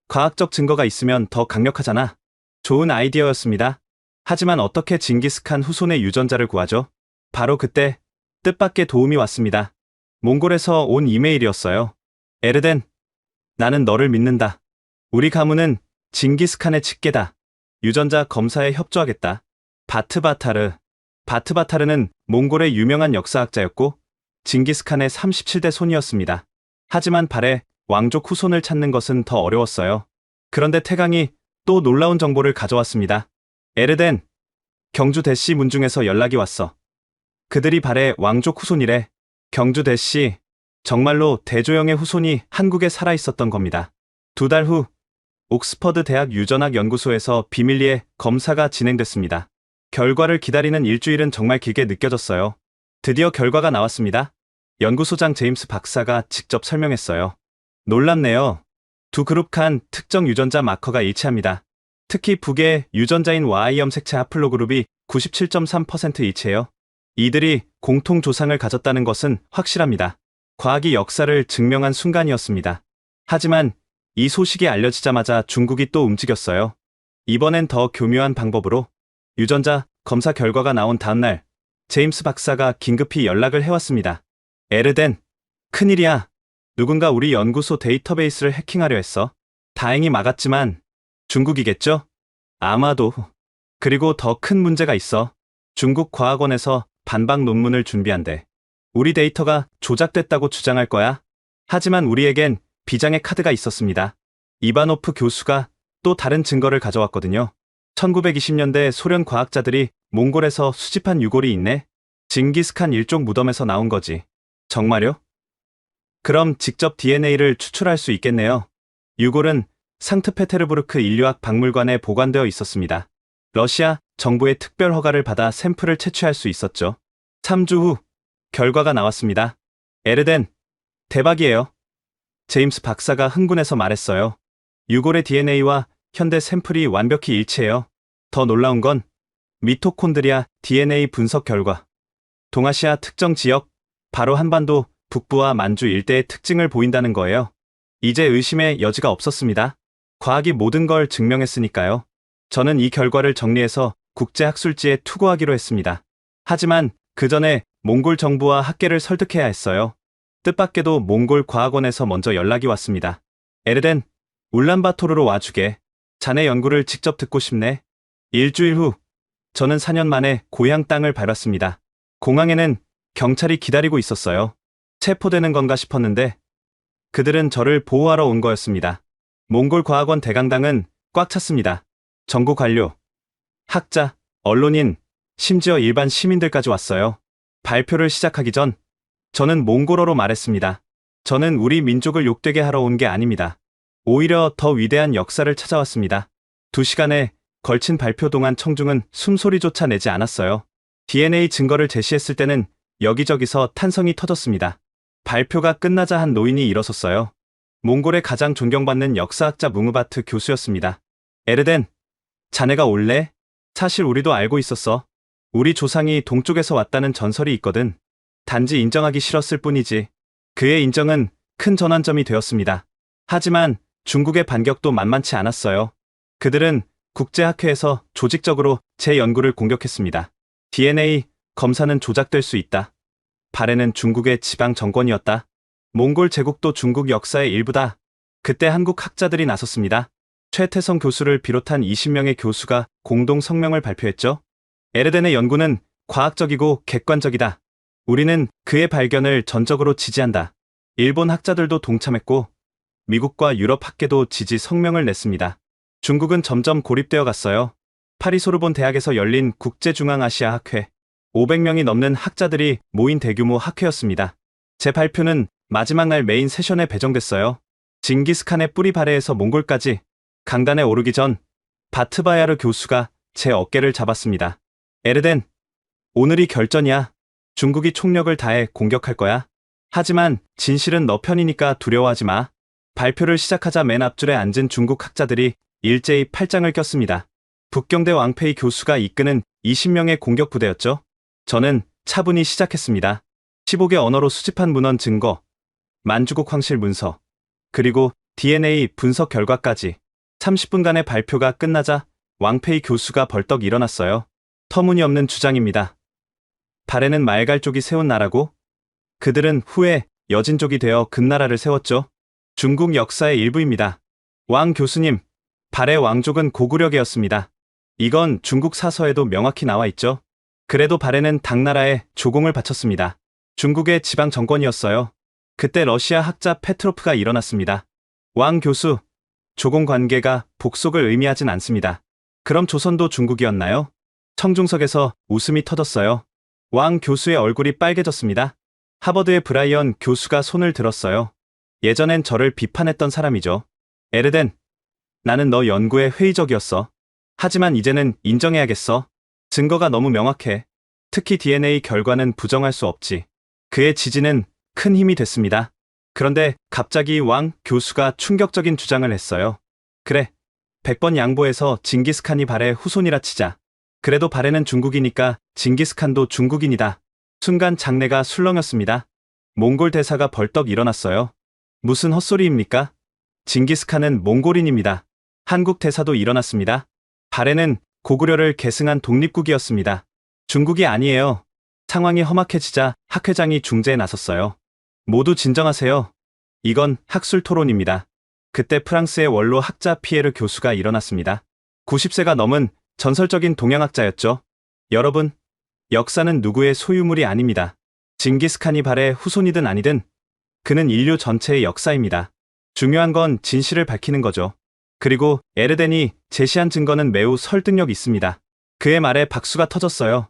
과학적 증거가 있으면 더 강력하잖아. 좋은 아이디어였습니다. 하지만 어떻게 징기스칸 후손의 유전자를 구하죠? 바로 그때 뜻밖의 도움이 왔습니다. 몽골에서 온 이메일이었어요. 에르덴, 나는 너를 믿는다. 우리 가문은 징기스칸의 직계다. 유전자 검사에 협조하겠다. 바트바타르. 바트바타르는 몽골의 유명한 역사학자였고 징기스칸의 37대 손이었습니다. 하지만 발해 왕족 후손을 찾는 것은 더 어려웠어요. 그런데 태강이 또 놀라운 정보를 가져왔습니다. 에르덴, 경주 대씨 문중에서 연락이 왔어. 그들이 발해 왕족 후손이래. 경주 대씨, 정말로 대조영의 후손이 한국에 살아있었던 겁니다. 2달 후 옥스퍼드 대학 유전학 연구소에서 비밀리에 검사가 진행됐습니다. 결과를 기다리는 일주일은 정말 길게 느껴졌어요. 드디어 결과가 나왔습니다. 연구소장 제임스 박사가 직접 설명했어요. 놀랍네요. 두 그룹 간 특정 유전자 마커가 일치합니다. 특히 북의 유전자인 Y염 색채 하플로그룹이 97.3% 일치해요. 이들이 공통 조상을 가졌다는 것은 확실합니다. 과학이 역사를 증명한 순간이었습니다. 하지만 이 소식이 알려지자마자 중국이 또 움직였어요. 이번엔 더 교묘한 방법으로. 유전자 검사 결과가 나온 다음날 제임스 박사가 긴급히 연락을 해왔습니다. 에르덴, 큰일이야. 누군가 우리 연구소 데이터베이스를 해킹하려 했어. 다행히 막았지만 중국이겠죠? 아마도. 그리고 더 큰 문제가 있어. 중국 과학원에서 반박 논문을 준비한대. 우리 데이터가 조작됐다고 주장할 거야. 하지만 우리에겐 비장의 카드가 있었습니다. 이바노프 교수가 또 다른 증거를 가져왔거든요. 1920년대 소련 과학자들이 몽골에서 수집한 유골이 있네. 징기스칸 일족 무덤에서 나온 거지. 정말요? 그럼 직접 DNA를 추출할 수 있겠네요. 유골은 상트페테르부르크 인류학 박물관에 보관되어 있었습니다. 러시아 정부의 특별 허가를 받아 샘플을 채취할 수 있었죠. 3주 후 결과가 나왔습니다. 에르덴, 대박이에요. 제임스 박사가 흥분해서 말했어요. 유골의 DNA와 현대 샘플이 완벽히 일치해요. 더 놀라운 건 미토콘드리아 DNA 분석 결과. 동아시아 특정 지역, 바로 한반도 북부와 만주 일대의 특징을 보인다는 거예요. 이제 의심의 여지가 없었습니다. 과학이 모든 걸 증명했으니까요. 저는 이 결과를 정리해서 국제학술지에 투고하기로 했습니다. 하지만 그 전에 몽골 정부와 학계를 설득해야 했어요. 뜻밖에도 몽골 과학원에서 먼저 연락이 왔습니다. 에르덴, 울란바토르로 와주게. 자네 연구를 직접 듣고 싶네. 일주일 후 저는 4년 만에 고향 땅을 밟았습니다. 공항에는 경찰이 기다리고 있었어요. 체포되는 건가 싶었는데 그들은 저를 보호하러 온 거였습니다. 몽골 과학원 대강당은 꽉 찼습니다. 정부 관료, 학자, 언론인, 심지어 일반 시민들까지 왔어요. 발표를 시작하기 전 저는 몽골어로 말했습니다. 저는 우리 민족을 욕되게 하러 온 게 아닙니다. 오히려 더 위대한 역사를 찾아왔습니다. 2시간에 걸친 발표 동안 청중은 숨소리조차 내지 않았어요. DNA 증거를 제시했을 때는 여기저기서 탄성이 터졌습니다. 발표가 끝나자 한 노인이 일어섰어요. 몽골의 가장 존경받는 역사학자 뭉우바트 교수였습니다. 에르덴, 자네가 올래? 사실 우리도 알고 있었어. 우리 조상이 동쪽에서 왔다는 전설이 있거든. 단지 인정하기 싫었을 뿐이지. 그의 인정은 큰 전환점이 되었습니다. 하지만 중국의 반격도 만만치 않았어요. 그들은 국제학회에서 조직적으로 제 연구를 공격했습니다. DNA 검사는 조작될 수 있다. 발해는 중국의 지방 정권이었다. 몽골 제국도 중국 역사의 일부다. 그때 한국 학자들이 나섰습니다. 최태성 교수를 비롯한 20명의 교수가 공동 성명을 발표했죠. 에르덴의 연구는 과학적이고 객관적이다. 우리는 그의 발견을 전적으로 지지한다. 일본 학자들도 동참했고 미국과 유럽 학계도 지지 성명을 냈습니다. 중국은 점점 고립되어 갔어요. 파리소르본 대학에서 열린 국제중앙아시아 학회. 500명이 넘는 학자들이 모인 대규모 학회였습니다. 제 발표는 마지막 날 메인 세션에 배정됐어요. 징기스칸의 뿌리 발해에서 몽골까지. 강단에 오르기 전 바트바야르 교수가 제 어깨를 잡았습니다. 에르덴, 오늘이 결전이야. 중국이 총력을 다해 공격할 거야. 하지만 진실은 너 편이니까 두려워하지 마. 발표를 시작하자 맨 앞줄에 앉은 중국 학자들이 일제히 팔짱을 꼈습니다. 북경대 왕페이 교수가 이끄는 20명의 공격 부대였죠. 저는 차분히 시작했습니다. 15개 언어로 수집한 문헌 증거, 만주국 황실 문서, 그리고 DNA 분석 결과까지. 30분간의 발표가 끝나자 왕페이 교수가 벌떡 일어났어요. 터무니없는 주장입니다. 발해는 말갈족이 세운 나라고 그들은 후에 여진족이 되어 금나라를 세웠죠. 중국 역사의 일부입니다. 왕 교수님, 발해 왕족은 고구려계였습니다. 이건 중국 사서에도 명확히 나와 있죠. 그래도 발해는 당나라에 조공을 바쳤습니다. 중국의 지방 정권이었어요. 그때 러시아 학자 페트로프가 일어났습니다. 왕 교수, 조공 관계가 복속을 의미하진 않습니다. 그럼 조선도 중국이었나요? 청중석에서 웃음이 터졌어요. 왕 교수의 얼굴이 빨개졌습니다. 하버드의 브라이언 교수가 손을 들었어요. 예전엔 저를 비판했던 사람이죠. 에르덴, 나는 너 연구에 회의적이었어. 하지만 이제는 인정해야겠어. 증거가 너무 명확해. 특히 DNA 결과는 부정할 수 없지. 그의 지지는 큰 힘이 됐습니다. 그런데 갑자기 왕 교수가 충격적인 주장을 했어요. 그래, 100번 양보해서 징기스칸이 발해 후손이라 치자. 그래도 발해는 중국이니까 징기스칸도 중국인이다. 순간 장내가 술렁였습니다. 몽골 대사가 벌떡 일어났어요. 무슨 헛소리입니까? 징기스칸은 몽골인입니다. 한국 대사도 일어났습니다. 발해는 고구려를 계승한 독립국이었습니다. 중국이 아니에요. 상황이 험악해지자 학 회장이 중재에 나섰어요. 모두 진정하세요. 이건 학술 토론입니다. 그때 프랑스의 원로 학자 피에르 교수가 일어났습니다. 90세가 넘은 전설적인 동양학자였죠. 여러분, 역사는 누구의 소유물이 아닙니다. 징기스칸이 발해 후손이든 아니든 그는 인류 전체의 역사입니다. 중요한 건 진실을 밝히는 거죠. 그리고 에르덴이 제시한 증거는 매우 설득력 있습니다. 그의 말에 박수가 터졌어요.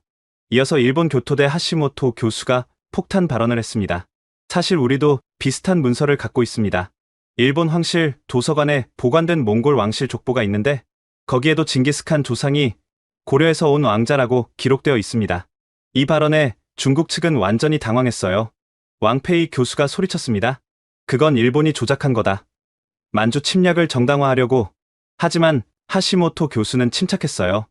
이어서 일본 교토대 하시모토 교수가 폭탄 발언을 했습니다. 사실 우리도 비슷한 문서를 갖고 있습니다. 일본 황실 도서관에 보관된 몽골 왕실 족보가 있는데 거기에도 징기스칸 조상이 고려에서 온 왕자라고 기록되어 있습니다. 이 발언에 중국 측은 완전히 당황했어요. 왕페이 교수가 소리쳤습니다. 그건 일본이 조작한 거다. 만주 침략을 정당화하려고. 하지만 하시모토 교수는 침착했어요.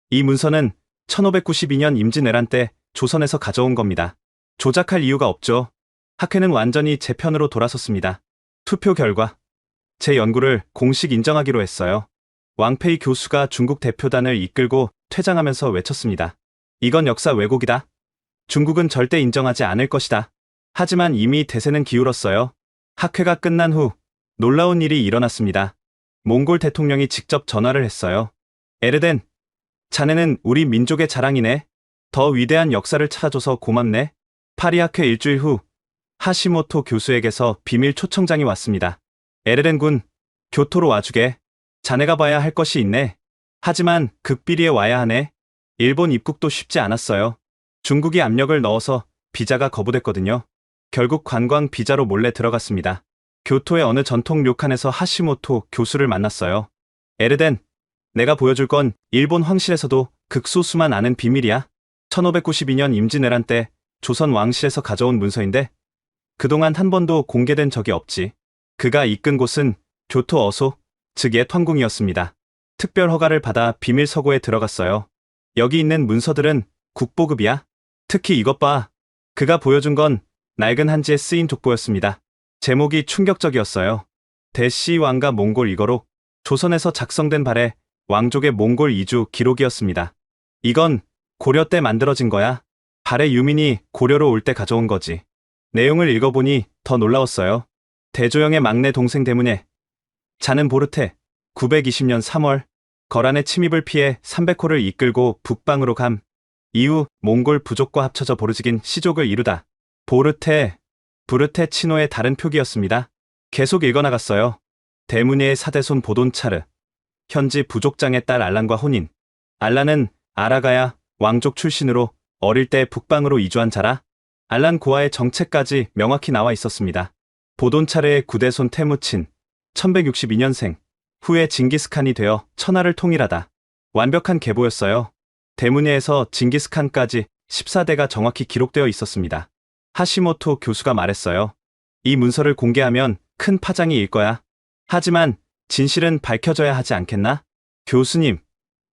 이 문서는 1592년 임진왜란 때 조선에서 가져온 겁니다. 조작할 이유가 없죠. 학회는 완전히 제 편으로 돌아섰습니다. 투표 결과 제 연구를 공식 인정하기로 했어요. 왕페이 교수가 중국 대표단을 이끌고 퇴장하면서 외쳤습니다. 이건 역사 왜곡이다. 중국은 절대 인정하지 않을 것이다. 하지만 이미 대세는 기울었어요. 학회가 끝난 후 놀라운 일이 일어났습니다. 몽골 대통령이 직접 전화를 했어요. 에르덴, 자네는 우리 민족의 자랑이네. 더 위대한 역사를 찾아줘서 고맙네. 파리 학회 일주일 후 하시모토 교수에게서 비밀 초청장이 왔습니다. 에르덴 군, 교토로 와주게. 자네가 봐야 할 것이 있네. 하지만 극비리에 와야 하네. 일본 입국도 쉽지 않았어요. 중국이 압력을 넣어서 비자가 거부됐거든요. 결국 관광 비자로 몰래 들어갔습니다. 교토의 어느 전통 료칸에서 하시모토 교수를 만났어요. 에르덴, 내가 보여줄 건 일본 황실에서도 극소수만 아는 비밀이야. 1592년 임진왜란 때 조선 왕실에서 가져온 문서인데 그동안 한 번도 공개된 적이 없지. 그가 이끈 곳은 교토 어소, 즉 옛 황궁이었습니다. 특별 허가를 받아 비밀 서고에 들어갔어요. 여기 있는 문서들은 국보급이야. 특히 이것 봐. 그가 보여준 건 낡은 한지에 쓰인 족보였습니다. 제목이 충격적이었어요. 대시 왕가 몽골 이거록, 조선에서 작성된 발해 왕족의 몽골 이주 기록이었습니다. 이건 고려 때 만들어진 거야. 발해 유민이 고려로 올 때 가져온 거지. 내용을 읽어보니 더 놀라웠어요. 대조영의 막내 동생 대문에 자는 보르테 920년 3월 거란의 침입을 피해 300호를 이끌고 북방으로 감. 이후 몽골 부족과 합쳐져 보르직인 시족을 이루다. 보르테, 부르테 친호의 다른 표기였습니다. 계속 읽어나갔어요. 대문예의 사대손 보돈차르, 현지 부족장의 딸 알란과 혼인. 알란은 아라가야 왕족 출신으로 어릴 때 북방으로 이주한 자라. 알란 고아의 정체까지 명확히 나와 있었습니다. 보돈차르의 구대손 태무친, 1162년생, 후에 징기스칸이 되어 천하를 통일하다. 완벽한 계보였어요. 대문예에서 징기스칸까지 14대가 정확히 기록되어 있었습니다. 하시모토 교수가 말했어요. 이 문서를 공개하면 큰 파장이 일 거야. 하지만 진실은 밝혀져야 하지 않겠나? 교수님,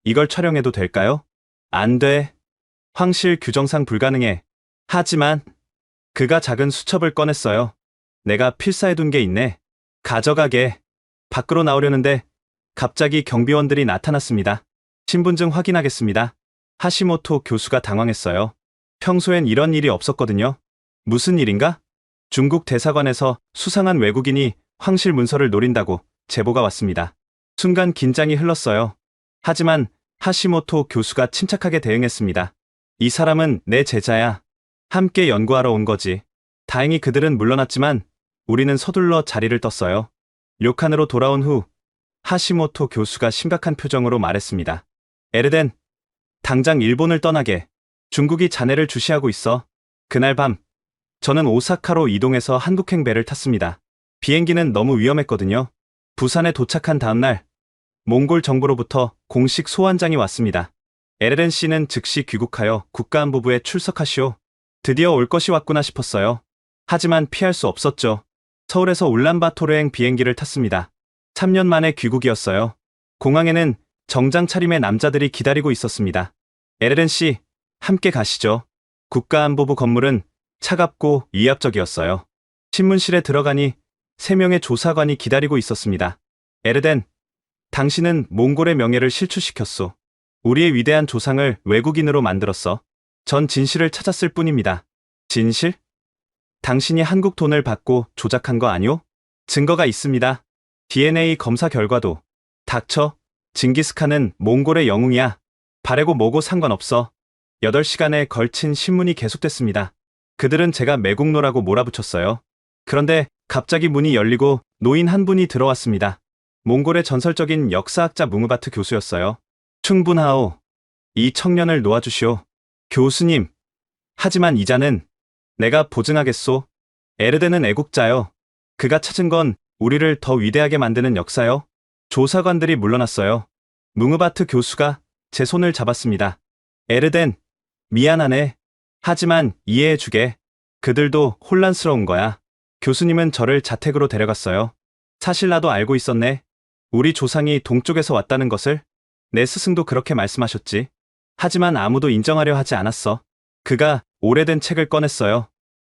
이걸 촬영해도 될까요? 안 돼. 황실 규정상 불가능해. 하지만 그가 작은 수첩을 꺼냈어요. 내가 필사해둔 게 있네. 가져가게. 밖으로 나오려는데 갑자기 경비원들이 나타났습니다. 신분증 확인하겠습니다. 하시모토 교수가 당황했어요. 평소엔 이런 일이 없었거든요. 무슨 일인가? 중국 대사관에서 수상한 외국인이 황실 문서를 노린다고 제보가 왔습니다. 순간 긴장이 흘렀어요. 하지만 하시모토 교수가 침착하게 대응했습니다. 이 사람은 내 제자야. 함께 연구하러 온 거지. 다행히 그들은 물러났지만 우리는 서둘러 자리를 떴어요. 료칸으로 돌아온 후 하시모토 교수가 심각한 표정으로 말했습니다. 에르덴, 당장 일본을 떠나게. 중국이 자네를 주시하고 있어. 그날 밤 저는 오사카로 이동해서 한국행 배를 탔습니다. 비행기는 너무 위험했거든요. 부산에 도착한 다음날 몽골 정부로부터 공식 소환장이 왔습니다. 에르덴 씨는 즉시 귀국하여 국가안보부에 출석하시오. 드디어 올 것이 왔구나 싶었어요. 하지만 피할 수 없었죠. 서울에서 울란바토르행 비행기를 탔습니다. 3년 만에 귀국이었어요. 공항에는 정장 차림의 남자들이 기다리고 있었습니다. 에르덴 씨, 함께 가시죠. 국가안보부 건물은 차갑고 위압적이었어요. 신문실에 들어가니 3명의 조사관이 기다리고 있었습니다. 에르덴, 당신은 몽골의 명예를 실추시켰소. 우리의 위대한 조상을 외국인으로 만들었어. 전 진실을 찾았을 뿐입니다. 진실? 당신이 한국 돈을 받고 조작한 거 아니오? 증거가 있습니다. DNA 검사 결과도. 닥쳐. 징기스칸은 몽골의 영웅이야. 바래고 뭐고 상관없어. 8시간에 걸친 신문이 계속됐습니다. 그들은 제가 매국노라고 몰아붙였어요. 그런데 갑자기 문이 열리고 노인 한 분이 들어왔습니다. 몽골의 전설적인 역사학자 뭉우바트 교수였어요. 충분하오. 이 청년을 놓아주시오. 교수님. 하지만 이자는 내가 보증하겠소. 에르덴은 애국자요. 그가 찾은 건 우리를 더 위대하게 만드는 역사요. 조사관들이 물러났어요. 뭉으바트 교수가 제 손을 잡았습니다. 에르덴, 미안하네. 하지만 이해해주게. 그들도 혼란스러운 거야. 교수님은 저를 자택으로 데려갔어요. 사실 나도 알고 있었네. 우리 조상이 동쪽에서 왔다는 것을. 내 스승도 그렇게 말씀하셨지. 하지만 아무도 인정하려 하지 않았어. 그가 오래된 책을 꺼냈어요.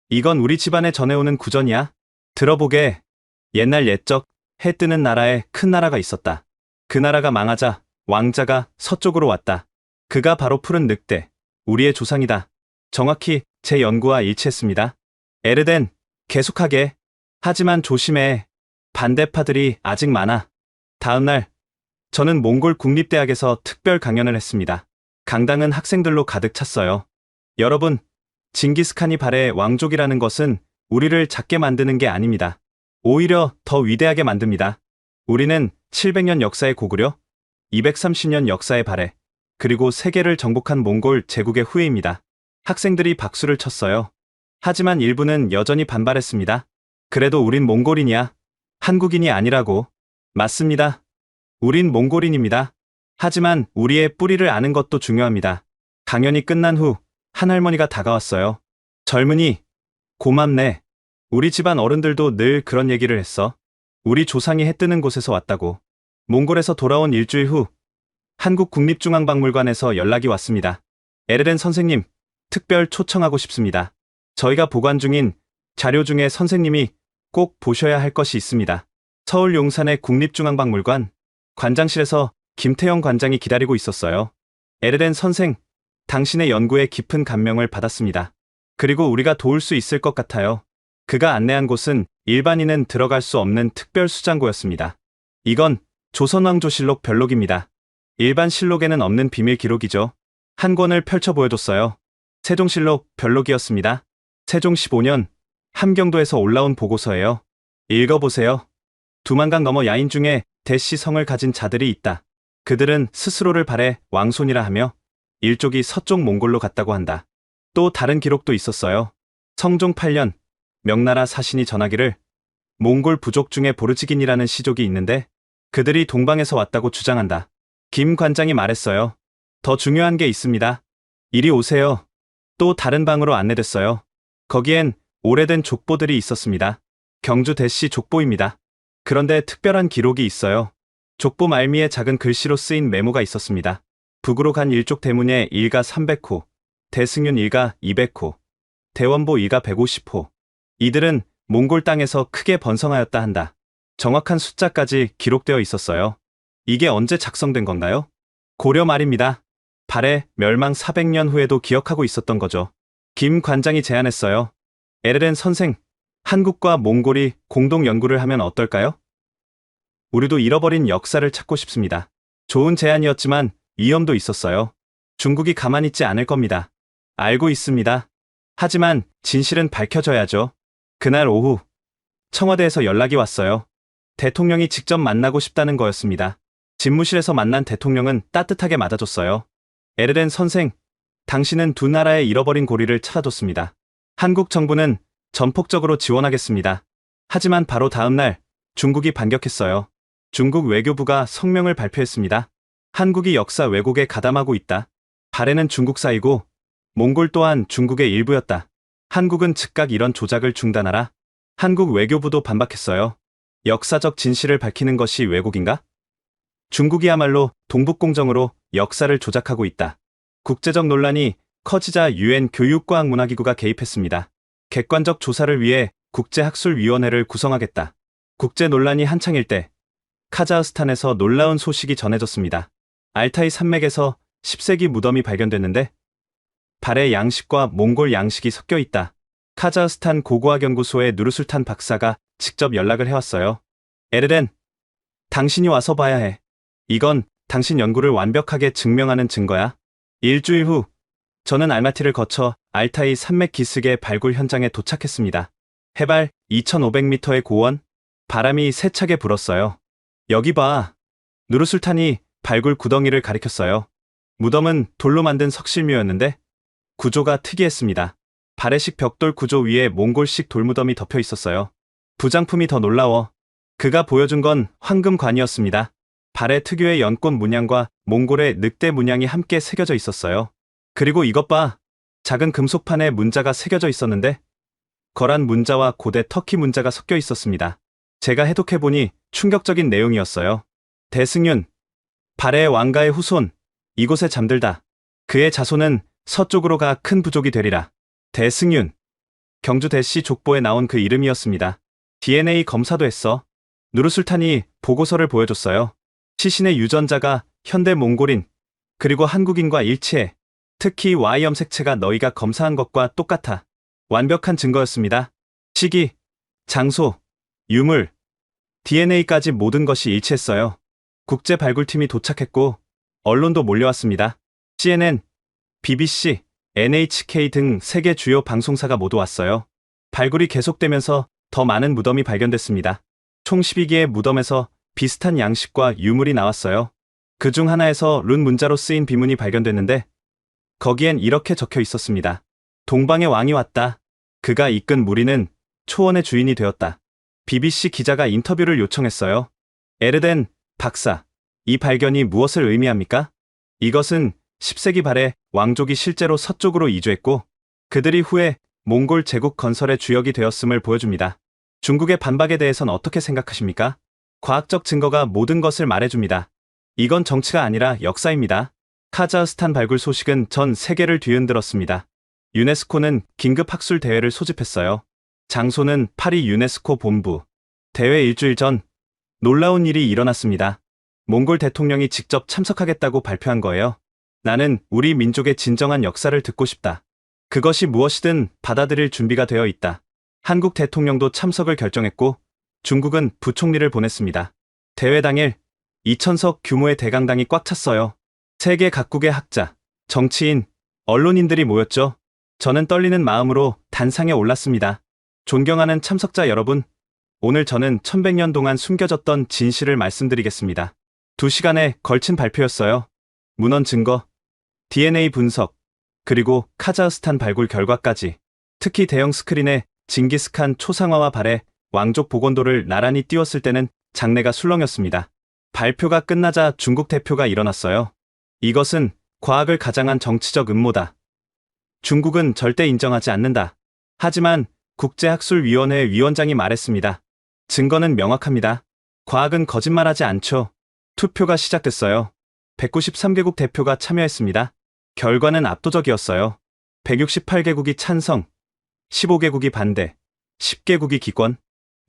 이건 우리 집안에 전해오는 구전이야. 들어보게. 옛날 옛적 해 뜨는 나라에 큰 나라가 있었다. 그 나라가 망하자 왕자가 서쪽으로 왔다. 그가 바로 푸른 늑대, 우리의 조상이다. 정확히 제 연구와 일치했습니다. 에르덴, 계속하게. 하지만 조심해. 반대파들이 아직 많아. 다음 날, 저는 몽골 국립대학에서 특별 강연을 했습니다. 강당은 학생들로 가득 찼어요. 여러분, 징기스칸이 발해 왕족이라는 것은 우리를 작게 만드는 게 아닙니다. 오히려 더 위대하게 만듭니다. 우리는 700년 역사의 고구려, 230년 역사의 발해, 그리고 세계를 정복한 몽골 제국의 후예입니다. 학생들이 박수를 쳤어요. 하지만 일부는 여전히 반발했습니다. 그래도 우린 몽골인이야. 한국인이 아니라고. 맞습니다. 우린 몽골인입니다. 하지만 우리의 뿌리를 아는 것도 중요합니다. 강연이 끝난 후 한 할머니가 다가왔어요. 젊은이, 고맙네. 우리 집안 어른들도 늘 그런 얘기를 했어. 우리 조상이 해 뜨는 곳에서 왔다고. 몽골에서 돌아온 일주일 후 한국국립중앙박물관에서 연락이 왔습니다. 에르덴 선생님, 특별 초청하고 싶습니다. 저희가 보관 중인 자료 중에 선생님이 꼭 보셔야 할 것이 있습니다. 서울 용산의 국립중앙박물관 관장실에서 김태영 관장이 기다리고 있었어요. 에르덴 선생, 당신의 연구에 깊은 감명을 받았습니다. 그리고 우리가 도울 수 있을 것 같아요. 그가 안내한 곳은 일반인은 들어갈 수 없는 특별 수장고였습니다. 이건 조선왕조실록 별록입니다. 일반 실록에는 없는 비밀 기록이죠. 한 권을 펼쳐 보여줬어요. 세종실록 별록이었습니다. 세종 15년 함경도에서 올라온 보고서예요. 읽어보세요. 두만강 넘어 야인 중에 대씨 성을 가진 자들이 있다. 그들은 스스로를 발해 왕손이라 하며 일족이 서쪽 몽골로 갔다고 한다. 또 다른 기록도 있었어요. 성종 8년 명나라 사신이 전하기를 몽골 부족 중에 보르지긴이라는 시족이 있는데 그들이 동방에서 왔다고 주장한다. 김 관장이 말했어요. 더 중요한 게 있습니다. 이리 오세요. 또 다른 방으로 안내됐어요. 거기엔 오래된 족보들이 있었습니다. 경주 대씨 족보입니다. 그런데 특별한 기록이 있어요. 족보 말미에 작은 글씨로 쓰인 메모가 있었습니다. 북으로 간 일족 대문에 일가 300호, 대승윤 일가 200호, 대원보 일가 150호. 이들은 몽골 땅에서 크게 번성하였다 한다. 정확한 숫자까지 기록되어 있었어요. 이게 언제 작성된 건가요? 고려 말입니다. 발해 멸망 400년 후에도 기억하고 있었던 거죠. 김 관장이 제안했어요. 에르덴 선생, 한국과 몽골이 공동 연구를 하면 어떨까요? 우리도 잃어버린 역사를 찾고 싶습니다. 좋은 제안이었지만 위험도 있었어요. 중국이 가만히 있지 않을 겁니다. 알고 있습니다. 하지만 진실은 밝혀져야죠. 그날 오후 청와대에서 연락이 왔어요. 대통령이 직접 만나고 싶다는 거였습니다. 집무실에서 만난 대통령은 따뜻하게 맞아줬어요. 에르덴 선생, 당신은 두 나라의 잃어버린 고리를 찾아줬습니다. 한국 정부는 전폭적으로 지원하겠습니다. 하지만 바로 다음 날 중국이 반격했어요. 중국 외교부가 성명을 발표했습니다. 한국이 역사 왜곡에 가담하고 있다. 발해는 중국사이고 몽골 또한 중국의 일부였다. 한국은 즉각 이런 조작을 중단하라. 한국 외교부도 반박했어요. 역사적 진실을 밝히는 것이 왜곡인가? 중국이야말로 동북공정으로 역사를 조작하고 있다. 국제적 논란이 커지자 유엔 교육과학문화기구가 개입했습니다. 객관적 조사를 위해 국제학술위원회를 구성하겠다. 국제 논란이 한창일 때 카자흐스탄에서 놀라운 소식이 전해졌습니다. 알타이 산맥에서 10세기 무덤이 발견됐는데 발해 양식과 몽골 양식이 섞여 있다. 카자흐스탄 고고학연구소의 누르술탄 박사가 직접 연락을 해왔어요. 에르덴, 당신이 와서 봐야 해. 이건 당신 연구를 완벽하게 증명하는 증거야. 일주일 후 저는 알마티를 거쳐 알타이 산맥 기슭의 발굴 현장에 도착했습니다. 해발 2500m의 고원, 바람이 세차게 불었어요. 여기 봐. 누르술탄이 발굴 구덩이를 가리켰어요. 무덤은 돌로 만든 석실묘였는데 구조가 특이했습니다. 발해식 벽돌 구조 위에 몽골식 돌무덤이 덮여 있었어요. 부장품이 더 놀라워. 그가 보여준 건 황금관이었습니다. 발해 특유의 연꽃 문양과 몽골의 늑대 문양이 함께 새겨져 있었어요. 그리고 이것 봐. 작은 금속판에 문자가 새겨져 있었는데 거란 문자와 고대 터키 문자가 섞여 있었습니다. 제가 해독해보니 충격적인 내용이었어요. 대승윤, 발해의 왕가의 후손, 이곳에 잠들다. 그의 자손은 서쪽으로 가 큰 부족이 되리라. 대승윤, 경주 대씨 족보에 나온 그 이름이었습니다. DNA 검사도 했어. 누르술탄이 보고서를 보여줬어요. 시신의 유전자가 현대 몽골인, 그리고 한국인과 일치해. 특히 Y염색체가 너희가 검사한 것과 똑같아. 완벽한 증거였습니다. 시기, 장소, 유물, DNA까지 모든 것이 일치했어요. 국제 발굴팀이 도착했고 언론도 몰려왔습니다. CNN, BBC, NHK 등 세계 주요 방송사가 모두 왔어요. 발굴이 계속되면서 더 많은 무덤이 발견됐습니다. 총 12개의 무덤에서 비슷한 양식과 유물이 나왔어요. 그중 하나에서 룬 문자로 쓰인 비문이 발견됐는데 거기엔 이렇게 적혀 있었습니다. 동방의 왕이 왔다. 그가 이끈 무리는 초원의 주인이 되었다. BBC 기자가 인터뷰를 요청했어요. 에르덴 박사, 이 발견이 무엇을 의미합니까? 이것은 10세기 발해 왕족이 실제로 서쪽으로 이주했고 그들이 후에 몽골 제국 건설의 주역이 되었음을 보여줍니다. 중국의 반박에 대해선 어떻게 생각하십니까? 과학적 증거가 모든 것을 말해줍니다. 이건 정치가 아니라 역사입니다. 카자흐스탄 발굴 소식은 전 세계를 뒤흔들었습니다. 유네스코는 긴급 학술 대회를 소집했어요. 장소는 파리 유네스코 본부. 대회 일주일 전 놀라운 일이 일어났습니다. 몽골 대통령이 직접 참석하겠다고 발표한 거예요. 나는 우리 민족의 진정한 역사를 듣고 싶다. 그것이 무엇이든 받아들일 준비가 되어 있다. 한국 대통령도 참석을 결정했고 중국은 부총리를 보냈습니다. 대회 당일 2,000석 규모의 대강당이 꽉 찼어요. 세계 각국의 학자, 정치인, 언론인들이 모였죠. 저는 떨리는 마음으로 단상에 올랐습니다. 존경하는 참석자 여러분, 오늘 저는 1100년 동안 숨겨졌던 진실을 말씀드리겠습니다. 2시간에 걸친 발표였어요. 문헌 증거, DNA 분석, 그리고 카자흐스탄 발굴 결과까지. 특히 대형 스크린에 징기스칸 초상화와 발해 왕족 복원도를 나란히 띄웠을 때는 장내가 술렁였습니다. 발표가 끝나자 중국 대표가 일어났어요. 이것은 과학을 가장한 정치적 음모다. 중국은 절대 인정하지 않는다. 하지만 국제학술위원회 위원장이 말했습니다. 증거는 명확합니다. 과학은 거짓말하지 않죠. 투표가 시작됐어요. 193개국 대표가 참여했습니다. 결과는 압도적이었어요. 168개국이 찬성, 15개국이 반대, 10개국이 기권.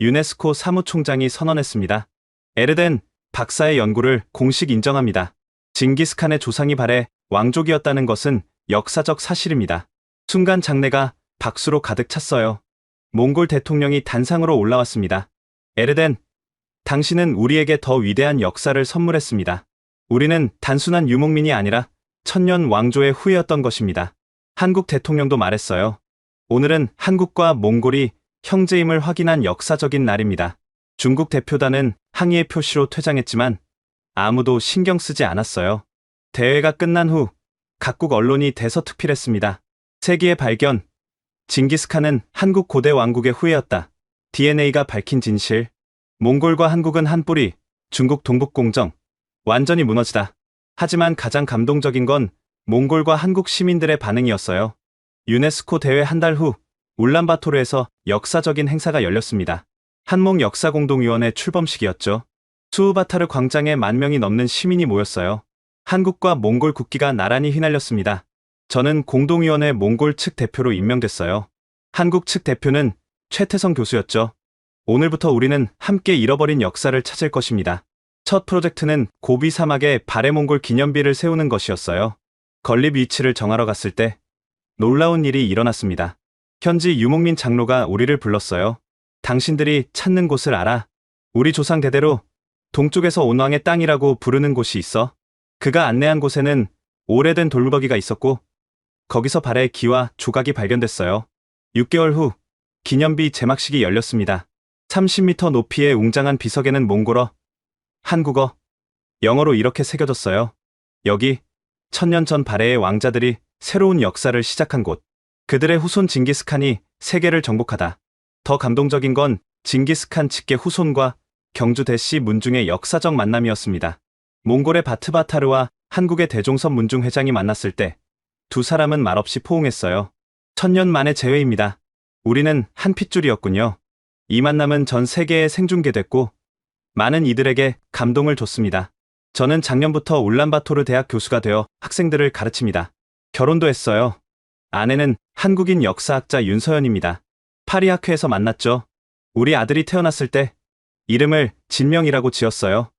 유네스코 사무총장이 선언했습니다. 에르덴 박사의 연구를 공식 인정합니다. 징기스칸의 조상이 발해 왕족이었다는 것은 역사적 사실입니다. 순간 장내가 박수로 가득 찼어요. 몽골 대통령이 단상으로 올라왔습니다. 에르덴, 당신은 우리에게 더 위대한 역사를 선물했습니다. 우리는 단순한 유목민이 아니라 천년 왕조의 후예였던 것입니다. 한국 대통령도 말했어요. 오늘은 한국과 몽골이 형제임을 확인한 역사적인 날입니다. 중국 대표단은 항의의 표시로 퇴장했지만 아무도 신경 쓰지 않았어요. 대회가 끝난 후 각국 언론이 대서특필했습니다. 세기의 발견, 징기스칸은 한국 고대 왕국의 후예였다. DNA가 밝힌 진실, 몽골과 한국은 한 뿌리, 중국 동북공정, 완전히 무너지다. 하지만 가장 감동적인 건 몽골과 한국 시민들의 반응이었어요. 유네스코 대회 한 달 후 울란바토르에서 역사적인 행사가 열렸습니다. 한몽 역사공동위원회 출범식이었죠. 수우바타르 광장에 10,000명이 넘는 시민이 모였어요. 한국과 몽골 국기가 나란히 휘날렸습니다. 저는 공동위원회 몽골 측 대표로 임명됐어요. 한국 측 대표는 최태성 교수였죠. 오늘부터 우리는 함께 잃어버린 역사를 찾을 것입니다. 첫 프로젝트는 고비 사막에 발해 몽골 기념비를 세우는 것이었어요. 건립 위치를 정하러 갔을 때 놀라운 일이 일어났습니다. 현지 유목민 장로가 우리를 불렀어요. 당신들이 찾는 곳을 알아. 우리 조상 대대로 동쪽에서 온 왕의 땅이라고 부르는 곳이 있어. 그가 안내한 곳에는 오래된 돌무더기가 있었고 거기서 발해의 기와 조각이 발견됐어요. 6개월 후 기념비 제막식이 열렸습니다. 30m 높이의 웅장한 비석에는 몽골어, 한국어, 영어로 이렇게 새겨졌어요. 여기 1000년 전 발해의 왕자들이 새로운 역사를 시작한 곳. 그들의 후손 징기스칸이 세계를 정복하다. 더 감동적인 건 징기스칸 직계 후손과 경주 대씨 문중의 역사적 만남이었습니다. 몽골의 바트바타르와 한국의 대종섭 문중 회장이 만났을 때 두 사람은 말없이 포옹했어요. 1000년 만의 재회입니다. 우리는 한 핏줄이었군요. 이 만남은 전 세계에 생중계됐고 많은 이들에게 감동을 줬습니다. 저는 작년부터 울란바토르 대학 교수가 되어 학생들을 가르칩니다. 결혼도 했어요. 아내는 한국인 역사학자 윤서연입니다. 파리학회에서 만났죠. 우리 아들이 태어났을 때 이름을 진명이라고 지었어요.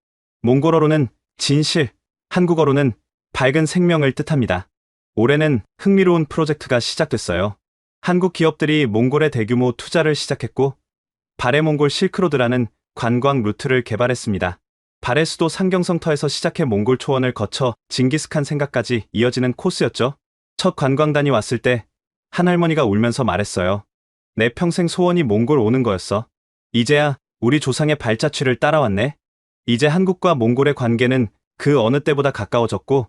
몽골어로는 진실, 한국어로는 밝은 생명을 뜻합니다. 올해는 흥미로운 프로젝트가 시작됐어요. 한국 기업들이 몽골에 대규모 투자를 시작했고 바레몽골 실크로드라는 관광 루트를 개발했습니다. 바레 수도 상경성터에서 시작해 몽골 초원을 거쳐 징기스칸 생가까지 이어지는 코스였죠. 첫 관광단이 왔을 때 한 할머니가 울면서 말했어요. 내 평생 소원이 몽골 오는 거였어. 이제야 우리 조상의 발자취를 따라왔네. 이제 한국과 몽골의 관계는 그 어느 때보다 가까워졌고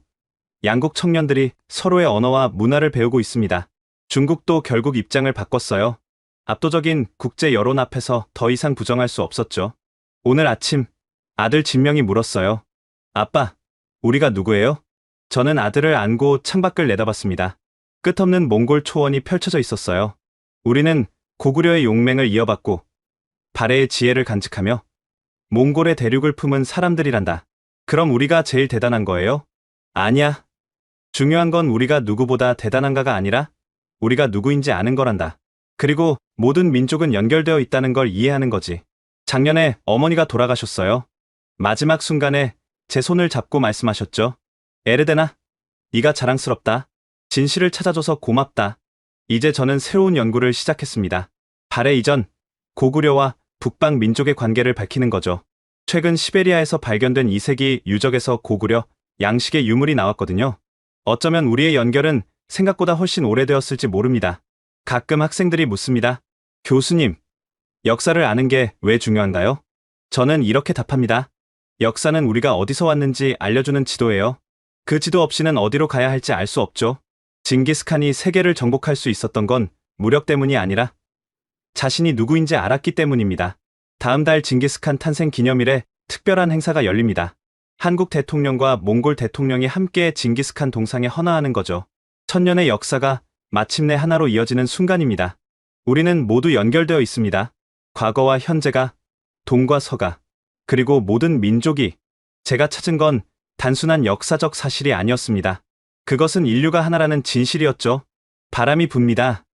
양국 청년들이 서로의 언어와 문화를 배우고 있습니다. 중국도 결국 입장을 바꿨어요. 압도적인 국제 여론 앞에서 더 이상 부정할 수 없었죠. 오늘 아침 아들 진명이 물었어요. 아빠, 우리가 누구예요? 저는 아들을 안고 창밖을 내다봤습니다. 끝없는 몽골 초원이 펼쳐져 있었어요. 우리는 고구려의 용맹을 이어받고 발해의 지혜를 간직하며 몽골의 대륙을 품은 사람들이란다. 그럼 우리가 제일 대단한 거예요? 아니야. 중요한 건 우리가 누구보다 대단한가가 아니라 우리가 누구인지 아는 거란다. 그리고 모든 민족은 연결되어 있다는 걸 이해하는 거지. 작년에 어머니가 돌아가셨어요. 마지막 순간에 제 손을 잡고 말씀하셨죠. 에르데나, 네가 자랑스럽다. 진실을 찾아줘서 고맙다. 이제 저는 새로운 연구를 시작했습니다. 발해 이전 고구려와 북방 민족의 관계를 밝히는 거죠. 최근 시베리아에서 발견된 2세기 유적에서 고구려, 양식의 유물이 나왔거든요. 어쩌면 우리의 연결은 생각보다 훨씬 오래되었을지 모릅니다. 가끔 학생들이 묻습니다. 교수님, 역사를 아는 게 왜 중요한가요? 저는 이렇게 답합니다. 역사는 우리가 어디서 왔는지 알려주는 지도예요. 그 지도 없이는 어디로 가야 할지 알 수 없죠. 징기스칸이 세계를 정복할 수 있었던 건 무력 때문이 아니라 자신이 누구인지 알았기 때문입니다. 다음 달 징기스칸 탄생 기념일에 특별한 행사가 열립니다. 한국 대통령과 몽골 대통령이 함께 징기스칸 동상에 헌화하는 거죠. 1000년의 역사가 마침내 하나로 이어지는 순간입니다. 우리는 모두 연결되어 있습니다. 과거와 현재가, 동과 서가, 그리고 모든 민족이. 제가 찾은 건 단순한 역사적 사실이 아니었습니다. 그것은 인류가 하나라는 진실이었죠. 바람이 붑니다.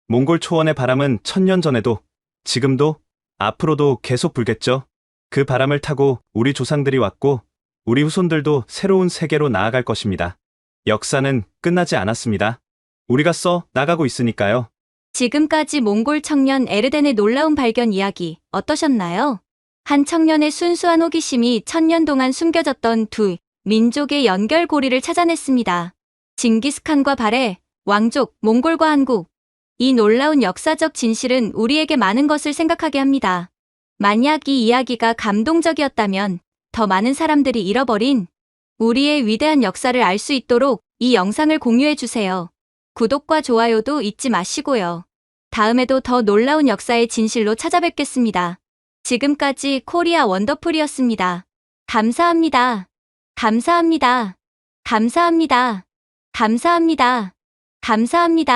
몽골 초원의 바람은 1000년 전에도, 지금도, 앞으로도 계속 불겠죠. 그 바람을 타고 우리 조상들이 왔고 우리 후손들도 새로운 세계로 나아갈 것입니다. 역사는 끝나지 않았습니다. 우리가 써 나가고 있으니까요. 지금까지 몽골 청년 에르덴의 놀라운 발견 이야기 어떠셨나요? 한 청년의 순수한 호기심이 1000년 동안 숨겨졌던 두 민족의 연결고리를 찾아냈습니다. 징기스칸과 발해, 왕족, 몽골과 한국. 이 놀라운 역사적 진실은 우리에게 많은 것을 생각하게 합니다. 만약 이 이야기가 감동적이었다면 더 많은 사람들이 잃어버린 우리의 위대한 역사를 알 수 있도록 이 영상을 공유해주세요. 구독과 좋아요도 잊지 마시고요. 다음에도 더 놀라운 역사의 진실로 찾아뵙겠습니다. 지금까지 코리아 원더풀이었습니다. 감사합니다. 감사합니다. 감사합니다. 감사합니다. 감사합니다.